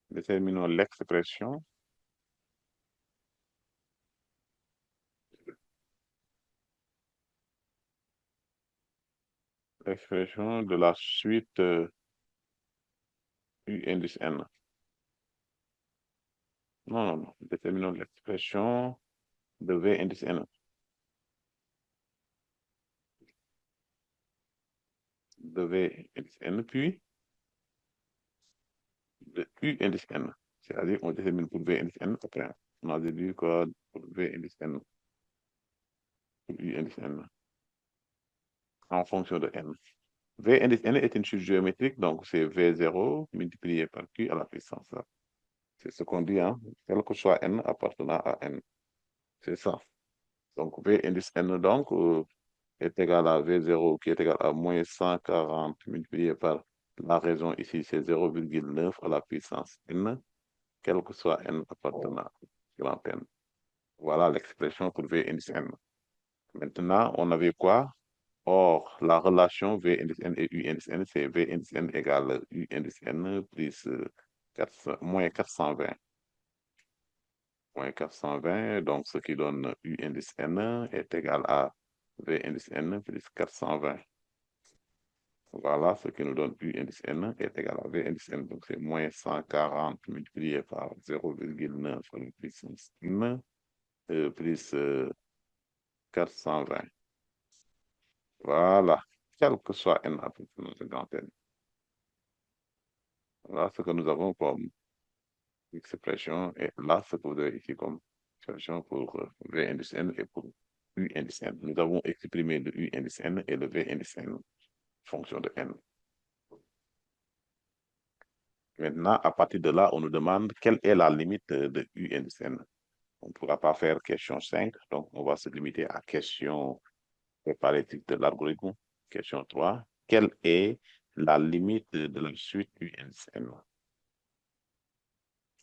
Déterminons l'expression l'expression de la suite U indice N. Non, non, non. Déterminons l'expression de V indice N. De V indice N, puis de U indice N. C'est-à-dire, on détermine pour V indice N, après, on a déduit quoi pour V indice N, pour U indice N, en fonction de N. V indice N est une suite géométrique, donc c'est V0 multiplié par Q à la puissance. C'est ce qu'on dit, hein, quel que soit N appartenant à N. C'est ça. Donc, V indice N, donc, est égal à V0 qui est égal à moins 140 multiplié par la raison ici, c'est 0,9 à la puissance N, quel que soit N appartenant à grand N. Voilà l'expression pour V indice N. Maintenant, on avait quoi? Or, la relation V indice N et U indice N, c'est V indice N égale U indice N plus 400 moins 420. Moins 420, donc ce qui donne U indice N est égal à V indice N plus 420. Voilà ce qui nous donne U indice N est égal à V indice N. Donc c'est moins 140 multiplié par 0,9 à la puissance N plus 420. Voilà, quel que soit N appartenant à grand N. Voilà ce que nous avons comme expression et là ce que vous avez ici comme expression pour V indice N et pour U indice N. Nous avons exprimé le U indice N et le V indice N, fonction de N. Maintenant, à partir de là, on nous demande quelle est la limite de U indice N. On ne pourra pas faire question 5, donc on va se limiter à question préparatique de l'algorithme. Question 3. Quelle est la limite de la suite U indice N?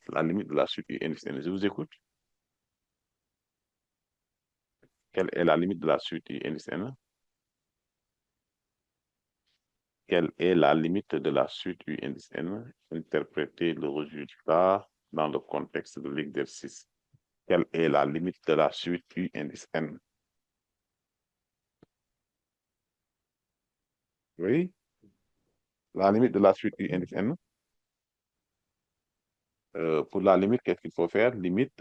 La limite de la suite U indice N. Je vous écoute. Quelle est la limite de la suite U indice N? Quelle est la limite de la suite U indice N? Interpréter le résultat dans le contexte de l'exercice. Quelle est la limite de la suite U indice N? Oui, la limite de la suite U indice N. Pour la limite, qu'est-ce qu'il faut faire? Limite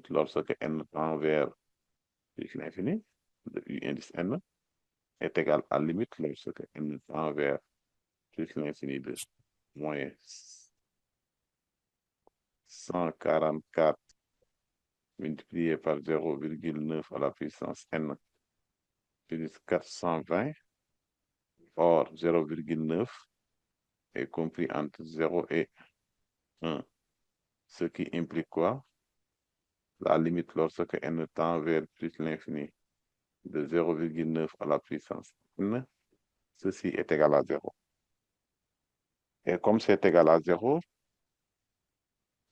lorsque N tend vers plus l'infini de U indice N est égal à limite lorsque N tend vers plus l'infini de moins 144 multiplié par 0,9 à la puissance N plus 420. Or, 0,9 est compris entre 0 et 1, ce qui implique quoi? La limite lorsque N tend vers plus l'infini de 0,9 à la puissance N, ceci est égal à 0. Et comme c'est égal à 0,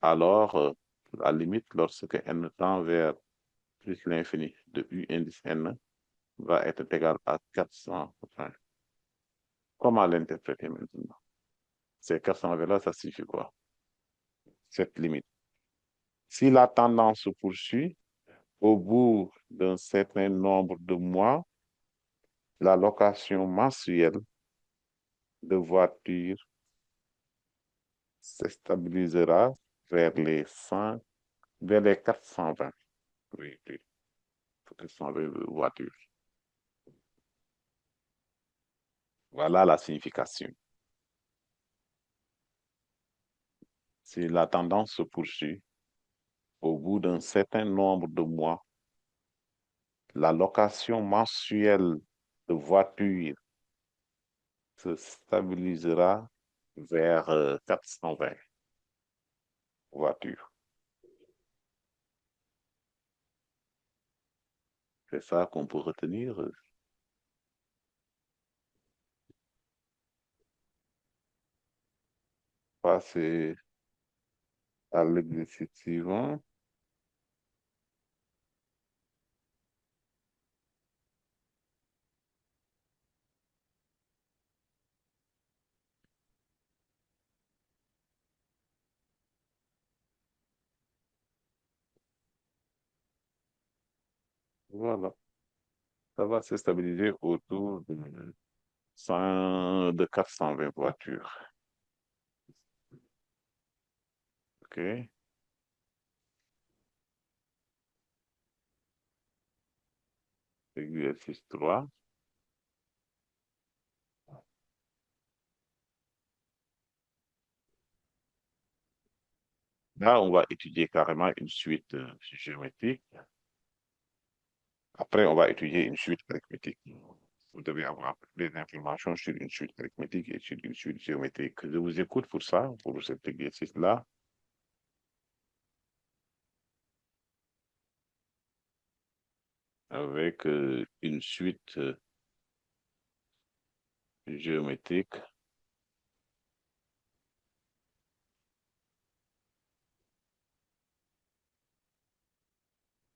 alors la limite lorsque N tend vers plus l'infini de U indice N va être égale à 420. Comment l'interpréter maintenant? Ces 420 là, ça signifie quoi? Cette limite. Si la tendance se poursuit, au bout d'un certain nombre de mois, la location mensuelle de voitures se stabilisera vers les 100, vers les 420. Oui, oui, 420 voitures. Voilà la signification. Si la tendance se poursuit, au bout d'un certain nombre de mois, la location mensuelle de voitures se stabilisera vers 420 voitures. C'est ça qu'on peut retenir. Passer à l'exercice suivant. Voilà. Ça va se stabiliser autour de 420 voitures. OK. Exercice 3. Là, on va étudier carrément une suite géométrique. Après, on va étudier une suite arithmétique. Vous devez avoir des informations sur une suite arithmétique et sur une suite géométrique. Je vous écoute pour ça, pour cet exercice-là, avec une suite géométrique.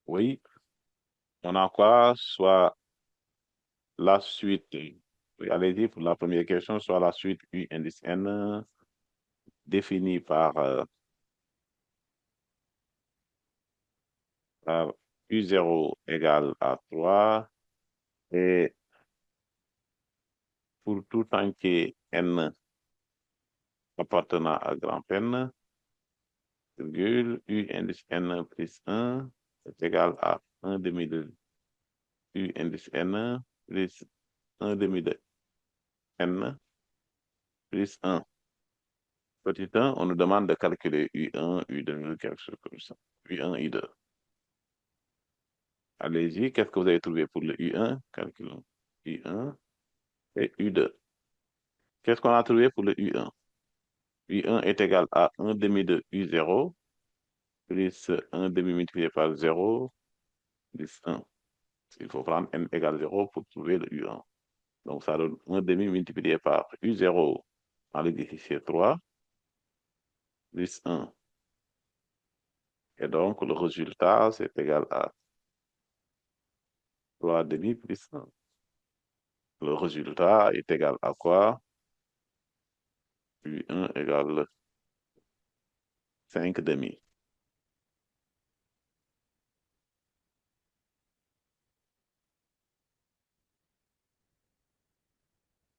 Oui, on a quoi? Soit la suite, oui, allez-y pour la première question, soit la suite U indice N définie par U0 égale à 3 et pour tout entier N appartenant à grand N, virgule, U indice N plus 1 est égal à 1 demi de U indice N plus 1 demi de N plus 1. Petit 1, on nous demande de calculer U1, U2, quelque chose comme ça. U1, U2. Allez-y, qu'est-ce que vous avez trouvé pour le U1? Calculons. U1 et U2. Qu'est-ce qu'on a trouvé pour le U1? U1 est égal à 1 demi de U0 plus 1 demi multiplié par 0 plus 1. Il faut prendre n égale 0 pour trouver le U1. Donc, ça donne 1 demi multiplié par U0 en l'exercice 3 plus 1. Et donc, le résultat, c'est égal à 3 demi plus 1. Le résultat est égal à quoi? U1 égale 5 demi.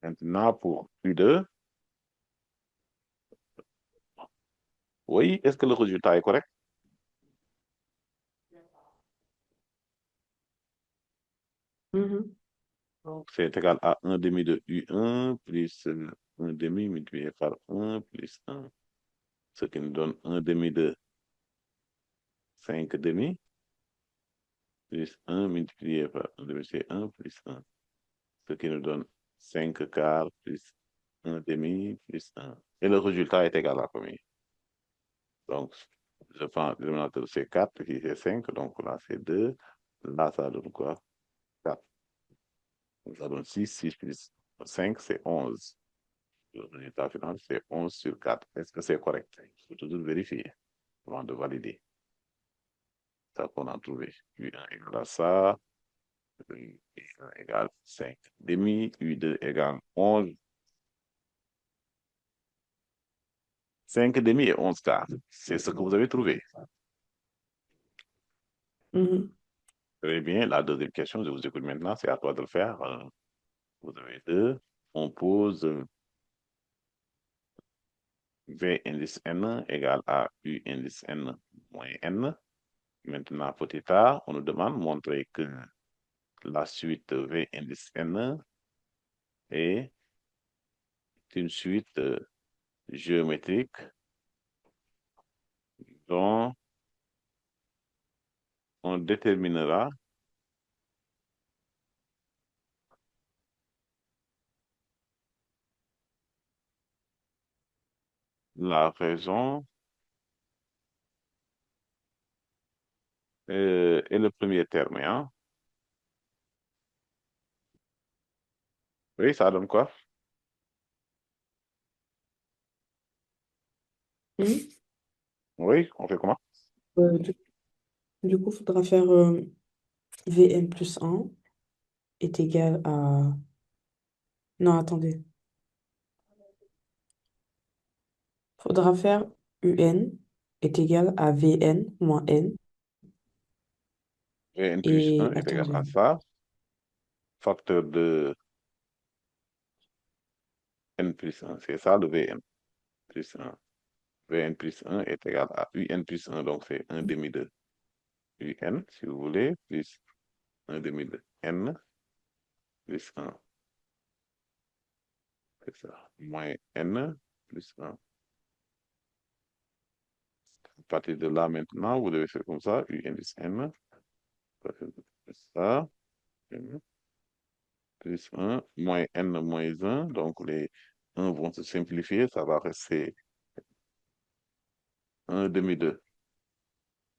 Maintenant, pour U2, oui, est-ce que le résultat est correct? Mhm. Donc, c'est égal à 1 demi de U1 plus 1 demi multiplié par 1 plus 1, ce qui nous donne 1 demi de 5 demi plus 1 multiplié par 1 demi, c'est 1 plus 1, ce qui nous donne 5 quarts plus 1 demi plus 1. Et le résultat est égal à combien? Donc, je prends le dénominateur, c'est 4, ici c'est 5, donc là c'est 2. Là, ça donne quoi? 4. Donc, ça donne 6, 6 plus 5, c'est 11. Le résultat final, c'est 11 sur 4. Est-ce que c'est correct? Il faut toujours vérifier avant de valider. Ça qu'on a trouvé. U1 égale à ça, U1 égale 5 demi, U2 égale 11. 5 demi et 11 quarts. C'est ce que vous avez trouvé. Mhm. Très bien. La deuxième question, je vous écoute maintenant. C'est à toi de le faire. Vous avez deux. On pose V indice N égale à U indice N moins N. Maintenant, petit a, on nous demande de montrer que la suite V indice N est une suite géométrique dont on déterminera la raison et le premier terme. Hein? Oui, ça donne quoi? Mhm. Oui, on fait comment? Euh, du, du coup, il faudra faire Vn plus 1 est égal à... Non, attendez. Faudra faire Un est égal à Vn moins n. Vn plus Et 1 est égal à attendez. ça. facteur de n plus 1. C'est ça le Vn plus 1. Vn plus 1 est égal à Un plus 1, donc c'est 1 demi de Un, si vous voulez, plus 1 demi de n plus 1. C'est ça. Moins n plus 1. À partir de là, maintenant, vous devez faire comme ça, Un plus n, ça, n plus 1, moins n moins 1, donc les 1 vont se simplifier, ça va rester 1 demi de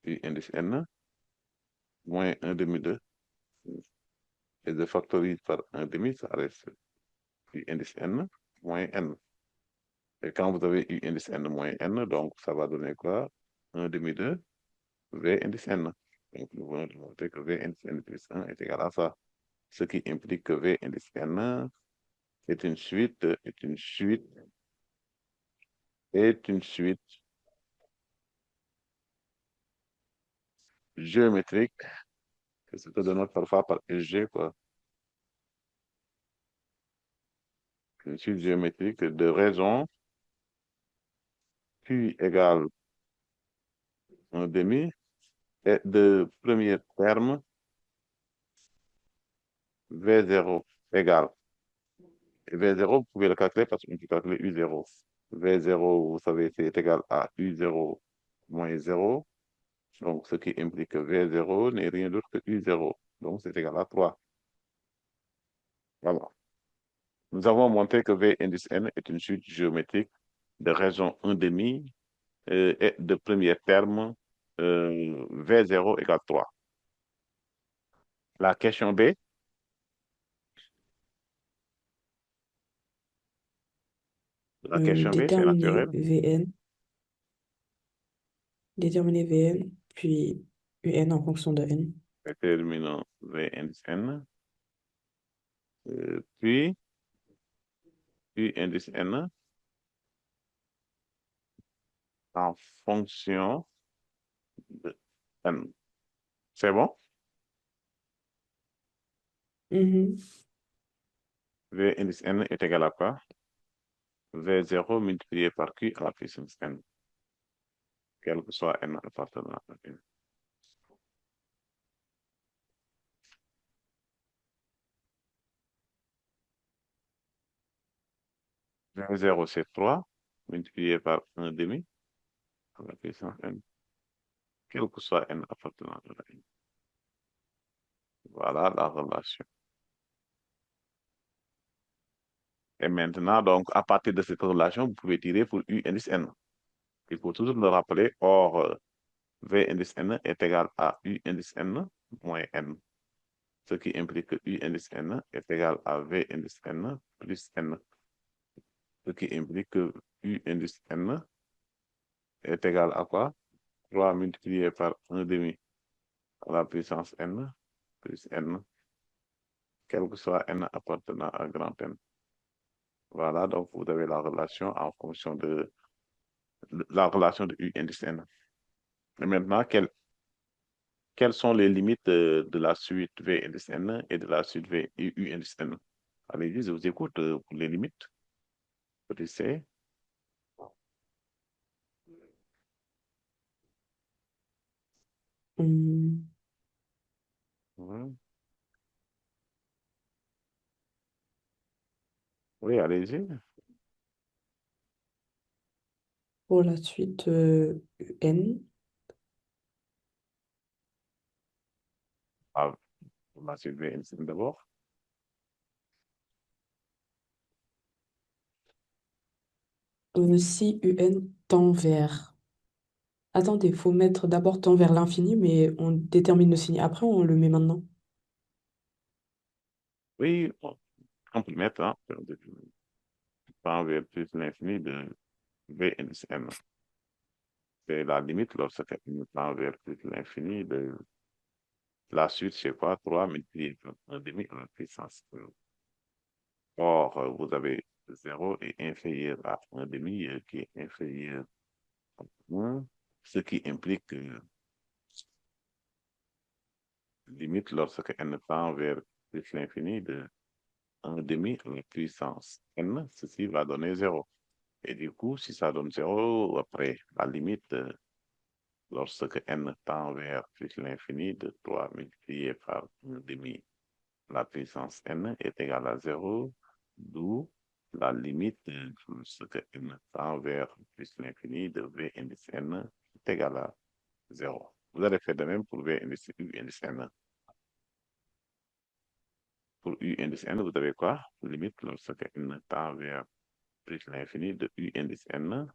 Un plus n, moins 1 demi de, et je factorise par 1 demi, ça reste Un plus n, moins n. Et quand vous avez U indice n moins n, donc ça va donner quoi? 1 demi de V indice n. Donc nous voulons montrer que V indice n plus 1 est égal à ça. Ce qui implique que V indice n est une suite géométrique, que ce que donne parfois par G, quoi. Une suite géométrique de raisons Q égale 1 demi et de premier terme V0 égale. Et V0, vous pouvez le calculer parce qu'on peut calculer U0. V0, vous savez, c'est égal à U0 moins 0. Donc, ce qui implique que V0 n'est rien d'autre que U0. Donc, c'est égal à 3. Voilà. Nous avons montré que V indice n est une suite géométrique de raison 1 demi et de premier terme V0 égale 3. La question B. La question B, c'est Déterminer naturel. Vn, déterminer Vn, puis Un en fonction de n. Déterminons V indice n. Puis U indice n en fonction de n. C'est bon? Mhm. V indice n est égal à quoi? V0 multiplié par Q à la puissance n, quel que soit n appartenant à n. V0, c'est 3 multiplié par 1 demi à la puissance n, quel que soit n appartenant à n. Voilà la relation. Et maintenant, donc, à partir de cette relation, vous pouvez tirer pour U indice n. Il faut toujours le rappeler. Or, V indice n est égal à U indice n moins n, ce qui implique que U indice n est égal à V indice n plus n, ce qui implique que U indice n est égal à quoi? 3 multiplié par 1 demi à la puissance n plus n, quel que soit n appartenant à grand N. Voilà, donc vous avez la relation en fonction de la relation de U indice n. Et maintenant, quelles sont les limites de la suite V indice n et de la suite V U indice n? Allez-y, je vous écoute pour les limites. Petit C. Hum, Mhm. Oui, allez-y. Pour la suite n, Ah, la suite V indice n d'abord. si Un tend vers... Attendez, il faut mettre d'abord tend vers l'infini, mais on détermine le signe après ou on le met maintenant? Oui, on peut mettre hein, tend vers plus l'infini de V indice n. C'est la limite lorsque n tend vers plus l'infini de la suite, c'est quoi? 3 multiplié par 1 demi à la puissance 1. Or, vous avez 0 est inférieur à 1 demi qui est inférieur à 1, ce qui implique que limite lorsque n tend vers plus l'infini de 1 demi à la puissance n, ceci va donner 0. Et du coup, si ça donne 0, après la limite, lorsque n tend vers plus l'infini de 3 multiplié par 1 demi, la puissance n est égale à 0, d'où la limite, lorsque n tend vers plus l'infini de v indice n est égale à 0. Vous allez faire de même pour v indice u indice n. Pour u indice n, vous avez quoi? Limite lorsque n tend vers plus l'infini de u indice n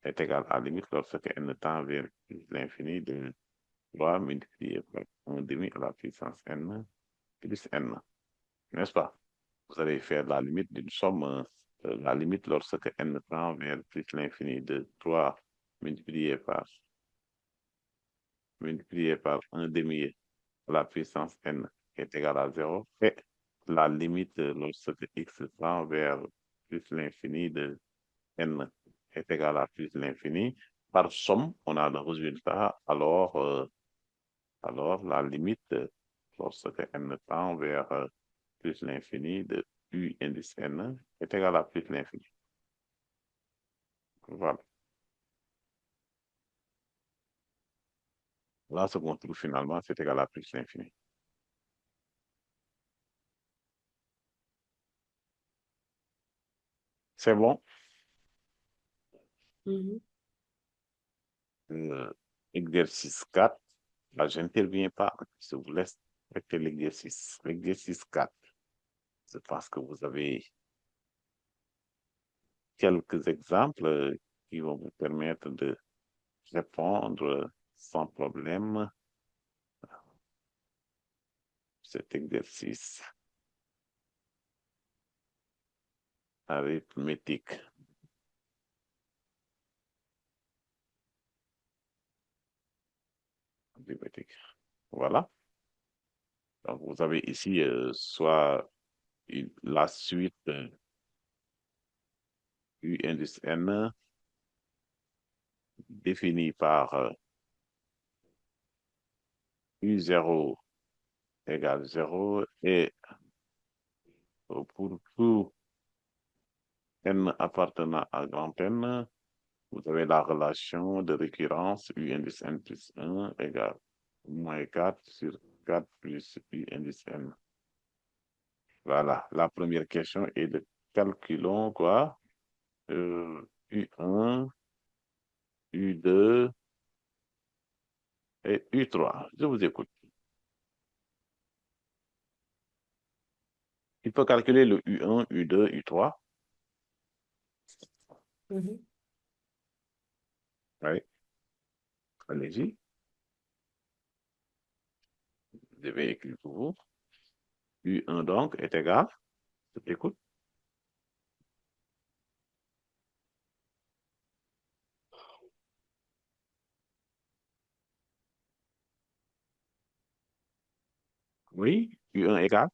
est égal à limite lorsque n tend vers plus l'infini de 3 multiplié par 1 demi à la puissance n plus n. N'est-ce pas? Vous allez faire la limite d'une somme, la limite lorsque n tend vers plus l'infini de 3 multiplié par 1 demi à la puissance n est égale à 0. Et la limite lorsque x tend vers plus l'infini de n est égal à plus l'infini. Par somme, on a le résultat. Alors la limite, lorsque n tend vers plus l'infini de u indice n est égal à plus l'infini. Voilà. Là, ce qu'on trouve finalement, c'est égal à plus l'infini. C'est bon. Mhm. Exercice 4. Là, je n'interviens pas. Je vous laisse faire l'exercice. L'exercice 4. Je pense que vous avez quelques exemples qui vont vous permettre de répondre sans problème à cet exercice arithmétique. Arithmétique. Voilà. Donc, vous avez ici soit la suite U indice N définie par U0 égale 0 et pour tout N appartenant à grand N, vous avez la relation de récurrence U indice N plus 1 égale moins 4 sur 4 plus U indice N. Voilà, la première question est de calculons quoi? U1, U2 et U3. Je vous écoute. Il faut calculer le U1, U2, U3. Mhm. Oui, allez-y. Vous devez écrire pour vous. U1 donc est égal. Je t'écoute. Oui, U1 égale.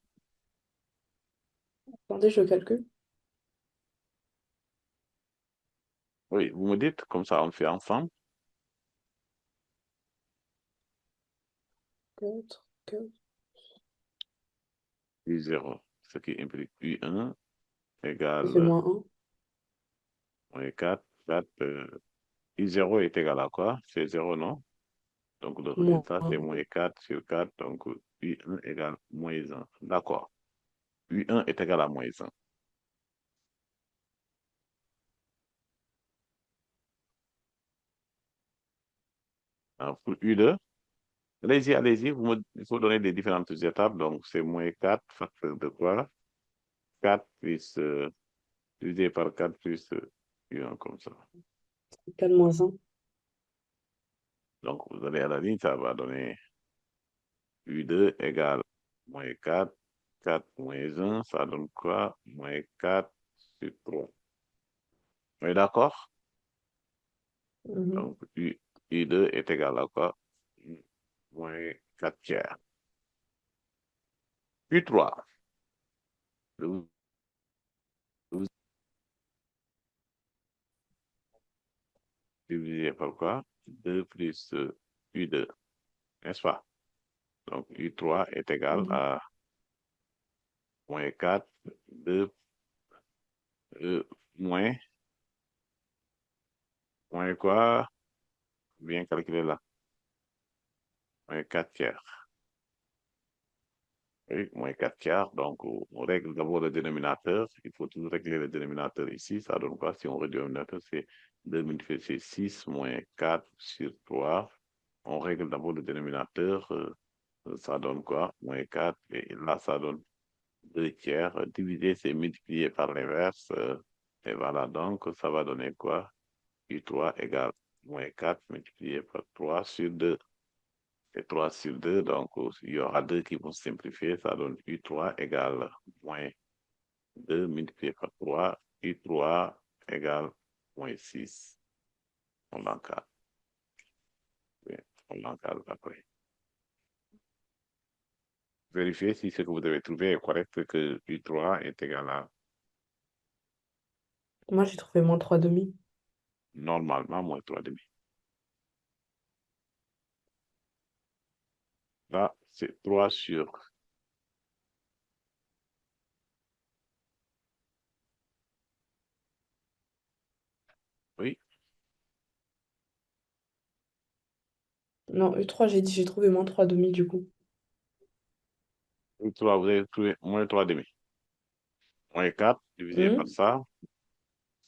Attendez, je calcule. Oui, vous me dites, comme ça on fait ensemble. 4, 4. U0, ce qui implique U1 Ça fait égale moins un. moins 4. 4 U0 est égal à quoi? C'est 0, non? Donc le Moins résultat, c'est 1. moins 4 sur 4. Donc U1 égale moins 1. D'accord. U1 est égal à moins 1. Alors, pour U2, allez-y, allez-y. Il faut donner les différentes étapes. Donc, c'est moins 4 facteur de quoi? 4 plus divisé par 4 plus U1 comme ça. 4 moins un. Donc, vous allez à la ligne, ça va donner U2 égale moins 4. 4 moins 1, ça donne quoi? Moins 4 sur 3. Oui, d'accord? Mhm. Donc, U2 est égal à quoi? Moins 4 tiers. U3, vous divisez par quoi? 2 plus U2, n'est-ce pas? Donc, U3 est égal Mhm. à moins 4, 2, moins, moins quoi? Bien calculé là. Moins 4 tiers. Oui, moins 4 quarts. Donc, on règle d'abord le dénominateur. Il faut toujours régler le dénominateur ici. Ça donne quoi? Si on réduit le dénominateur, c'est 2 multiplié c'est 6 moins 4 sur 3. On règle d'abord le dénominateur. Ça donne quoi? Moins 4. Et là, ça donne 2 tiers. Diviser, c'est multiplier par l'inverse. Et voilà, donc, ça va donner quoi? U3 égale moins 4 multiplié par 3 sur 2. Et 3 sur 2, donc il y aura 2 qui vont simplifier, ça donne U3 égale moins 2 multiplié par 3, U3 égale moins 6. On l'encadre. Oui, on l'encadre après. Vérifiez si ce que vous avez trouvé est correct, que U3 est égal à Moi, j'ai trouvé moins 3 demi. normalement moins 3,5. Là, c'est 3 sur. Oui, Non, U3, j'ai dit, j'ai trouvé moins 3 demi du coup. U3, vous avez trouvé moins 3,5. Moins 4 divisé par Hmm. ça,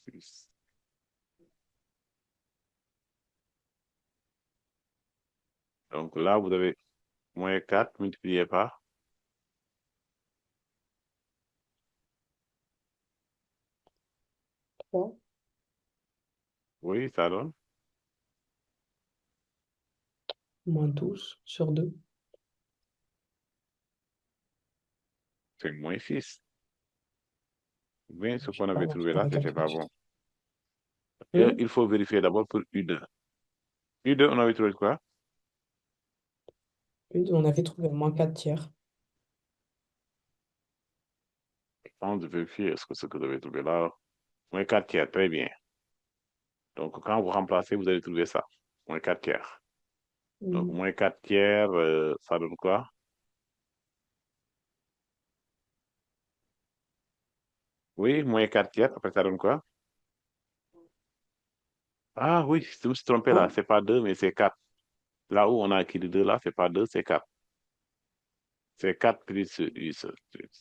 6. Donc là, vous avez moins 4 multiplié par. 3, Oui, ça donne. moins 12 sur 2. C'est moins 6. Mais ce qu'on avait Pardon, j'ai trouvé pas là, c'était recalculé. pas bon. Et Hmm. il faut vérifier d'abord pour U2. U2, on avait trouvé quoi? On avait trouvé moins 4 tiers. On de vérifier est-ce que ce que vous avez trouvé là. Moins 4 tiers, très bien. Donc, quand vous remplacez, vous allez trouver ça. Moins 4 tiers. Donc, Hmm. moins 4 tiers, ça donne quoi? Oui, moins 4 tiers, après ça donne quoi? Ah oui, je me suis trompé là. Hein? C'est pas 2 mais c'est 4. Là où on a écrit 2 là, c'est pas 2 c'est 4. C'est 4 plus U.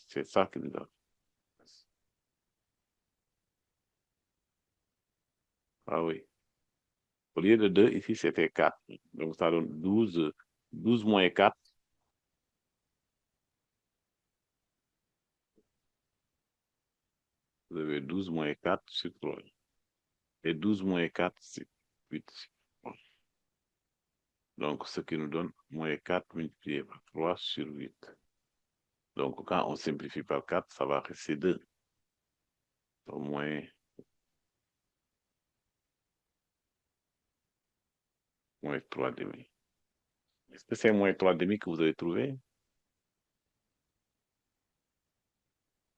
C'est ça qui nous donne. Ah oui. Au lieu de 2 ici, c'était 4. Donc, ça donne 12. 12 moins 4. Vous avez 12 moins 4 sur 3. Et 12 moins 4 c'est 8. Donc, ce qui nous donne moins 4 multiplié par 3 sur 8. Donc, quand on simplifie par 4, ça va rester 2. Donc, moins 3 demi. Est-ce que c'est moins 3 demi que vous avez trouvé?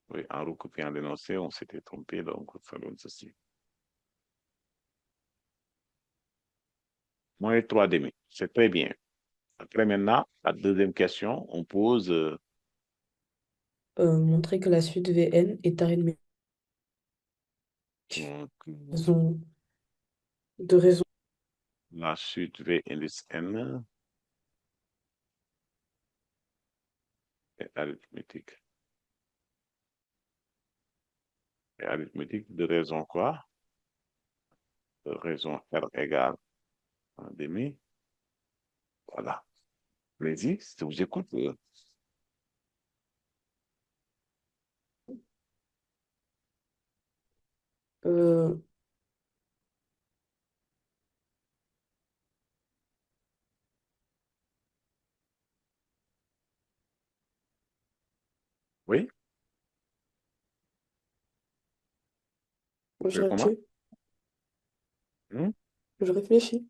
Oui, en recopiant l'énoncé, on s'était trompé, donc ça donne ceci. Moins 3 demi. C'est très bien. Après, maintenant, la deuxième question, on pose Montrer que la suite Vn est arithmétique. donc, Raison- De raison. la suite V indice N est arithmétique. Et arithmétique de raison quoi? De raison R égale 1 demi. Voilà. Allez-y, je vous écoute. Euh, Oui, je c'est comment? réfléchis. Hmm? Je réfléchis.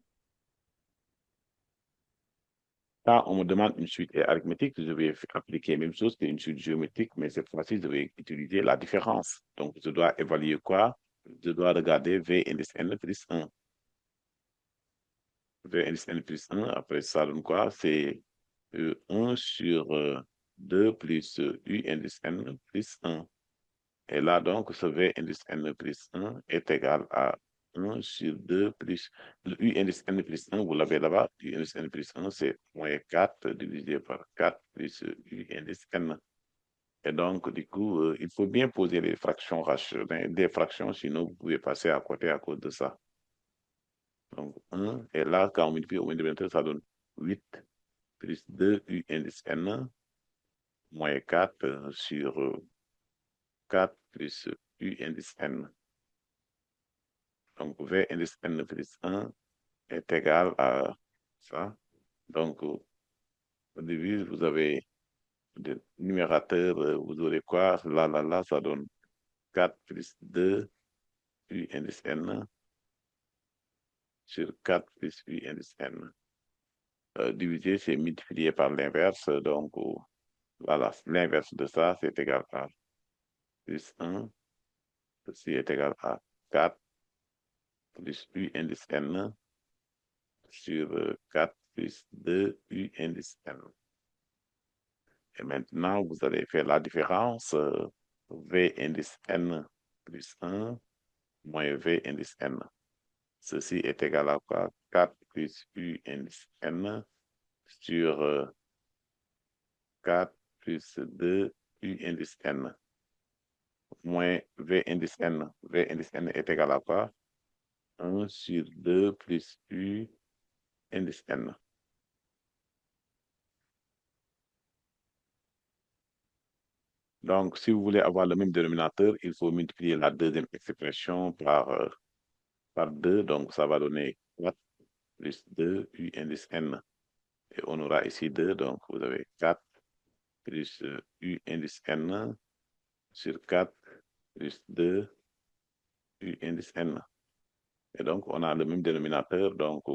Quand on me demande une suite arithmétique, je vais appliquer la même chose qu'une suite géométrique, mais cette fois-ci, je vais utiliser la différence. Donc, je dois évaluer quoi? Je dois regarder V indice N plus 1. V indice N plus 1, après ça donne quoi? C'est 1 sur 2 plus U indice N plus 1. Et là, donc, ce V indice N plus 1 est égal à 1 sur 2 plus le U indice N plus 1, vous l'avez là-bas, U indice N plus 1, c'est moins 4 divisé par 4 plus U indice N. Et donc, du coup, il faut bien poser les fractions rationnelles, des fractions, sinon vous pouvez passer à côté à cause de ça. Donc, 1, et là, quand on multiplie au dénominateur, ça donne 8 plus 2 U indice N moins 4 sur 4 plus U indice N. Donc, V indice N plus 1 est égal à ça. Donc, au début, vous avez le numérateur, vous aurez quoi? Là, ça donne 4 plus 2 U indice N sur 4 plus U indice N. Divisé, c'est multiplié par l'inverse. Donc, voilà, l'inverse de ça, c'est égal à plus 1. Ceci est égal à 4 plus U indice N sur 4 plus 2 U indice N. Et maintenant, vous allez faire la différence. V indice N plus 1 moins V indice N. Ceci est égal à quoi? 4 plus U indice N sur 4 plus 2 U indice N moins V indice N. V indice N est égal à quoi? 1 sur 2 plus U indice N. Donc, si vous voulez avoir le même dénominateur, il faut multiplier la deuxième expression par 2. Donc, ça va donner 4 plus 2 U indice N. Et on aura ici 2. Donc, vous avez 4 plus U indice N sur 4 plus 2 U indice N. Et donc, on a le même dénominateur. Donc,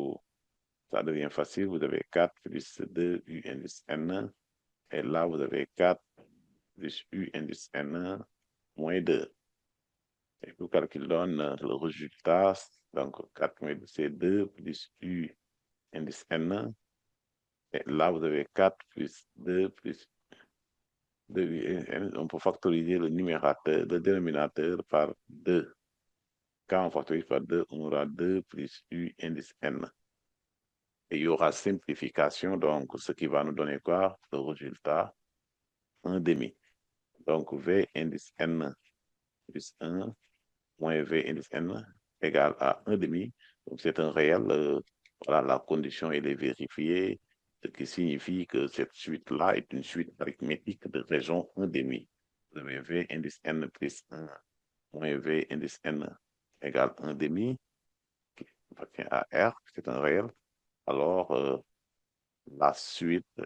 ça devient facile. Vous avez 4 plus 2 U indice N. Et là, vous avez 4 plus U indice N moins 2. Et pour calculer le résultat, donc 4 moins 2, c'est 2 plus U indice N. Et là, vous avez 4 plus 2 plus 2 U indice N. On peut factoriser le numérateur, le dénominateur par 2. Quand on factorise par 2, on aura 2 plus U indice N. Et il y aura simplification, donc ce qui va nous donner quoi? Le résultat, 1 demi. Donc V indice N plus 1 moins V indice N égale à 1 demi. Donc c'est un réel. Voilà, la condition elle est vérifiée, ce qui signifie que cette suite-là est une suite arithmétique de raison 1 demi. Vous avez V indice N plus 1 moins V indice N égale 1 demi, qui appartient à R, c'est un réel. Alors, la suite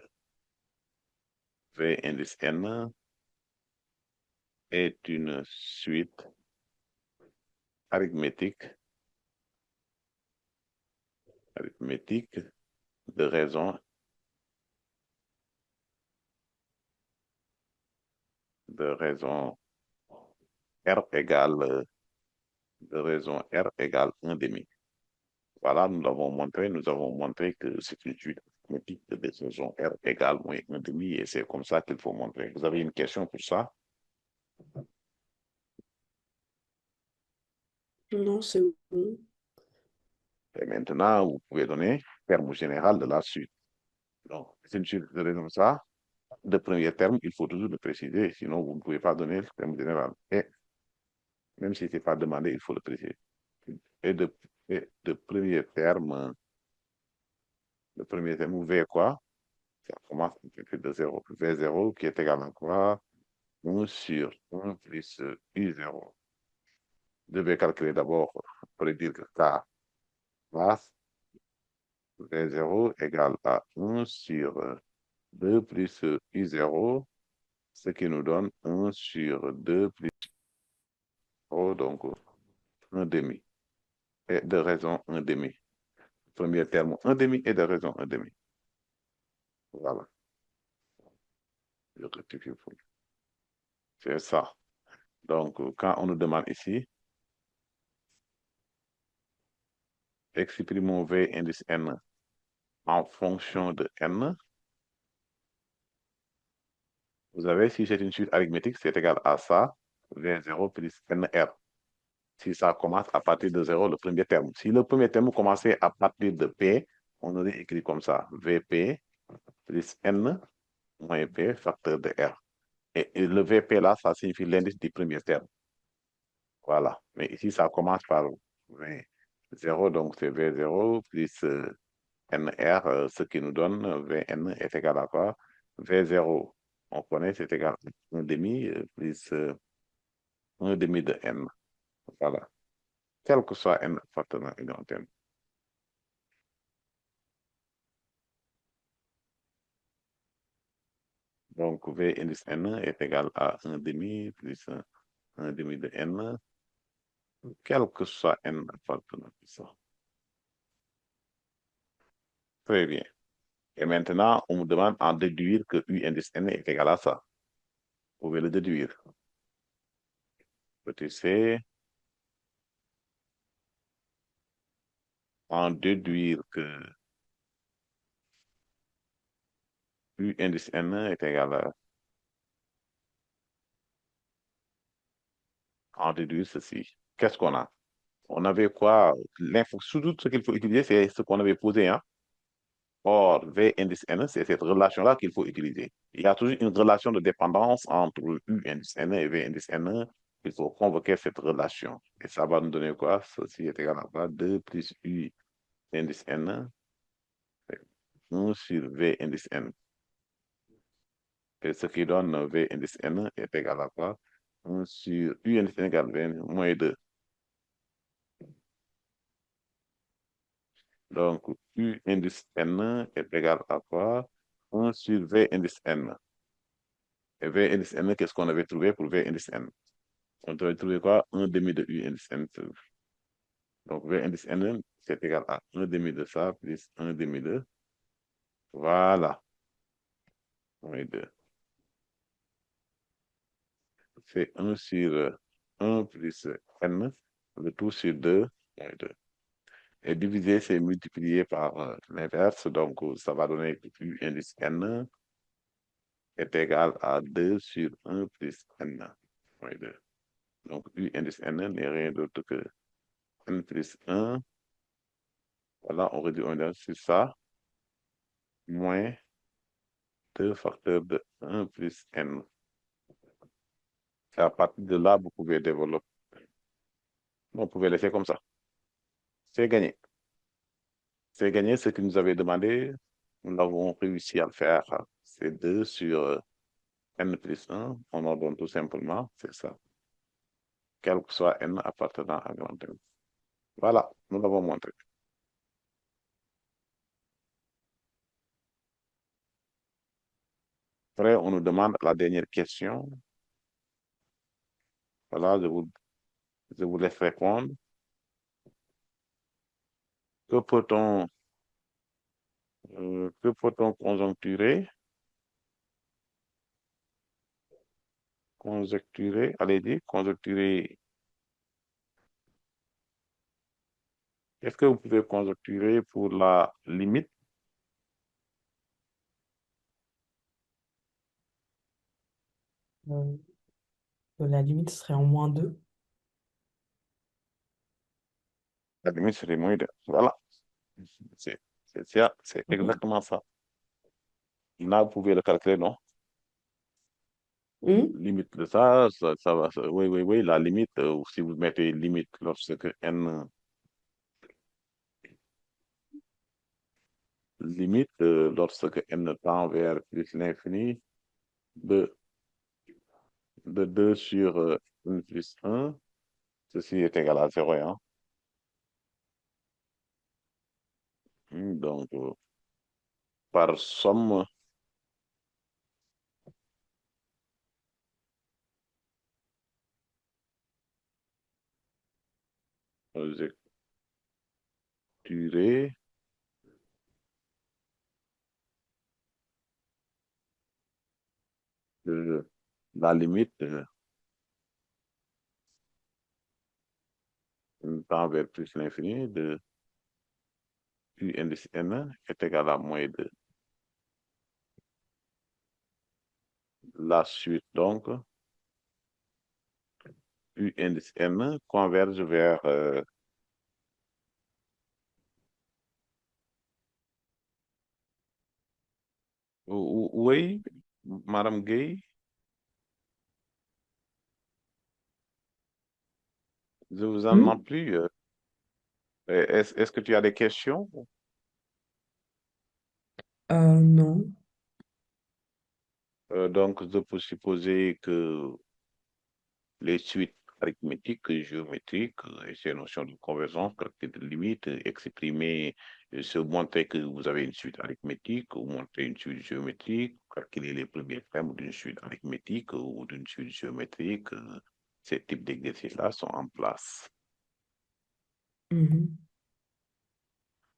V indice N est une suite arithmétique, arithmétique de raison R égale de raison R égale 1 demi. Voilà, nous avons montré que c'est une suite arithmétique de raison R égale moins 1 demi et c'est comme ça qu'il faut montrer. Vous avez une question pour ça? Non, c'est bon. Et maintenant, vous pouvez donner le terme général de la suite. Donc, c'est une suite de raison ça. De premier terme, il faut toujours le préciser, sinon vous ne pouvez pas donner le terme général. Et même si ce n'est pas demandé, il faut le préciser. Et de, et de premier terme, V quoi? Ça commence de 0. V0 qui est égal à quoi? 1 sur 1 plus U0. Vous devez calculer d'abord, pour dire que K passe. V0 égale à 1 sur 2 plus U0, ce qui nous donne 1 sur 2 plus 0, donc 1 demi. Et de raison 1 demi. Premier terme 1 demi et de raison 1 demi. Voilà. Je rectifie. C'est ça. Donc, quand on nous demande ici, exprimons V indice N en fonction de N, Vous avez, si c'est une suite arithmétique, c'est égal à ça, V0 plus NR. Si ça commence à partir de 0, le premier terme. Si le premier terme commençait à partir de P, on aurait écrit comme ça, VP plus N moins P facteur de R. Et le VP là, ça signifie l'indice du premier terme. Voilà. Mais ici, ça commence par V0, donc c'est V0 plus NR, ce qui nous donne Vn est égal à quoi? V0, on connaît, c'est égal à 1 demi plus 1 demi de N. Voilà. Quel que soit N appartenant à une antenne. Donc, V indice N est égal à 1 demi plus 1 demi de N, quel que soit N appartenant à ça. Très bien. Et maintenant, on me demande en déduire que U indice N est égal à ça. Vous pouvez le déduire. Petit c, en déduire que U indice N est égal à, en déduire ceci. Qu'est-ce qu'on a? On avait quoi? L'info, surtout ce qu'il faut utiliser, c'est ce qu'on avait posé, hein? Or, V indice N, c'est cette relation-là qu'il faut utiliser. Il y a toujours une relation de dépendance entre U indice N et V indice N. Il faut convoquer cette relation. Et ça va nous donner quoi? Ceci est égal à quoi? 2 plus U indice N, 1 sur V indice N. Et ce qui donne V indice N est égal à quoi? 1 sur U indice N égale V moins 2. Donc, U indice N est égal à quoi? 1 sur V indice N. Et V indice N, qu'est-ce qu'on avait trouvé pour V indice N? On devait trouver quoi? 1 demi de U indice N. Donc, V indice N, c'est égal à 1 demi de ça plus 1 demi de. Voilà. Moins 2. C'est 1 sur 1 plus N, le tout sur 2, moins 2. Et diviser, c'est multiplier par l'inverse. Donc, ça va donner que U indice N est égal à 2 sur 1 plus N, moins 2. Donc, U indice N n'est rien d'autre que N plus 1. Voilà, on réduit on sur ça, moins 2 facteurs de 1 plus N. Et à partir de là, vous pouvez développer. Vous pouvez laisser comme ça. C'est gagné. C'est gagné ce que nous avait demandé. Nous l'avons réussi à le faire. C'est 2 sur N plus 1. On en donne tout simplement. C'est ça. Quel que soit N appartenant à grand N. Voilà, nous l'avons montré. Après, on nous demande la dernière question. Voilà, je vous laisse répondre. Que peut-on conjoncturer? Conjecturer, allez-y, conjecturer. Est-ce que vous pouvez conjecturer pour la limite? Euh, la limite serait en moins 2. La limite serait moins de. Voilà, c'est ça, c'est Mhm. exactement ça. Là, vous pouvez le calculer, non? Mhm. Limite de ça va. Oui, oui, oui, la limite, si vous mettez limite lorsque n, limite lorsque n tend vers plus l'infini de, de 2 sur n plus 1, ceci est égal à 0, hein? Donc, par somme, conjecturer euh, la limite tend vers plus l'infini de U indice n est égal à moins 2. la suite, donc, U indice N converge vers oui, Madame Gay, je vous en demande Hmm? plus. Est-ce que tu as des questions? Non. Donc, je peux supposer que les suites arithmétiques, géométriques, et ces notions de convergence, caractère de limite, exprimer, se montrer que vous avez une suite arithmétique ou montrer une suite géométrique, calculer les premiers termes d'une suite arithmétique ou d'une suite géométrique, ces types d'exercices-là sont en place. Mhm.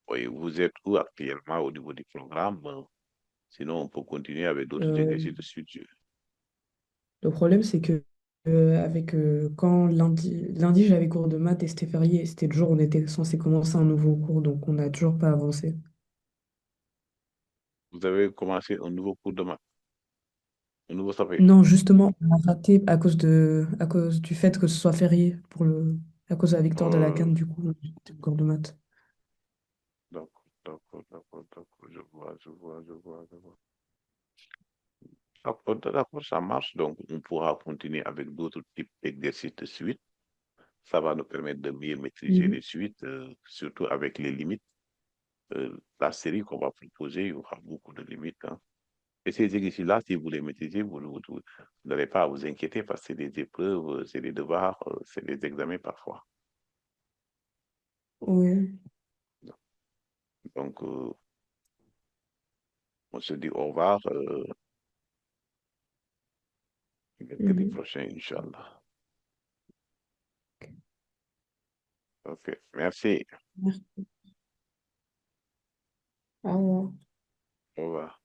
Oui, vous êtes où actuellement au niveau du programme? Sinon, on peut continuer avec d'autres Euh, exercices de suite. le problème, c'est que quand lundi j'avais cours de maths et c'était férié, et c'était le jour où on était censé commencer un nouveau cours, donc on n'a toujours pas avancé. Vous avez commencé un nouveau cours de maths, un nouveau savoir. Non, justement, on a raté à cause du fait que ce soit férié à cause de la victoire de la Euh, CAN, du coup, on a raté le cours de maths. d'accord, je vois, je vois. D'accord, ça marche. Donc, on pourra continuer avec d'autres types d'exercices de suite. Ça va nous permettre de mieux maîtriser Mhm. les suites, surtout avec les limites. La série qu'on va proposer, il y aura beaucoup de limites, hein. Et ces exercices-là, si vous les maîtrisez, vous n'allez pas à vous inquiéter parce que c'est des épreuves, c'est des devoirs, c'est des examens parfois. Ouais. Donc, on se dit au revoir, mercredi Mhm. prochain, Inch'Allah. OK, merci. Au revoir. Au revoir.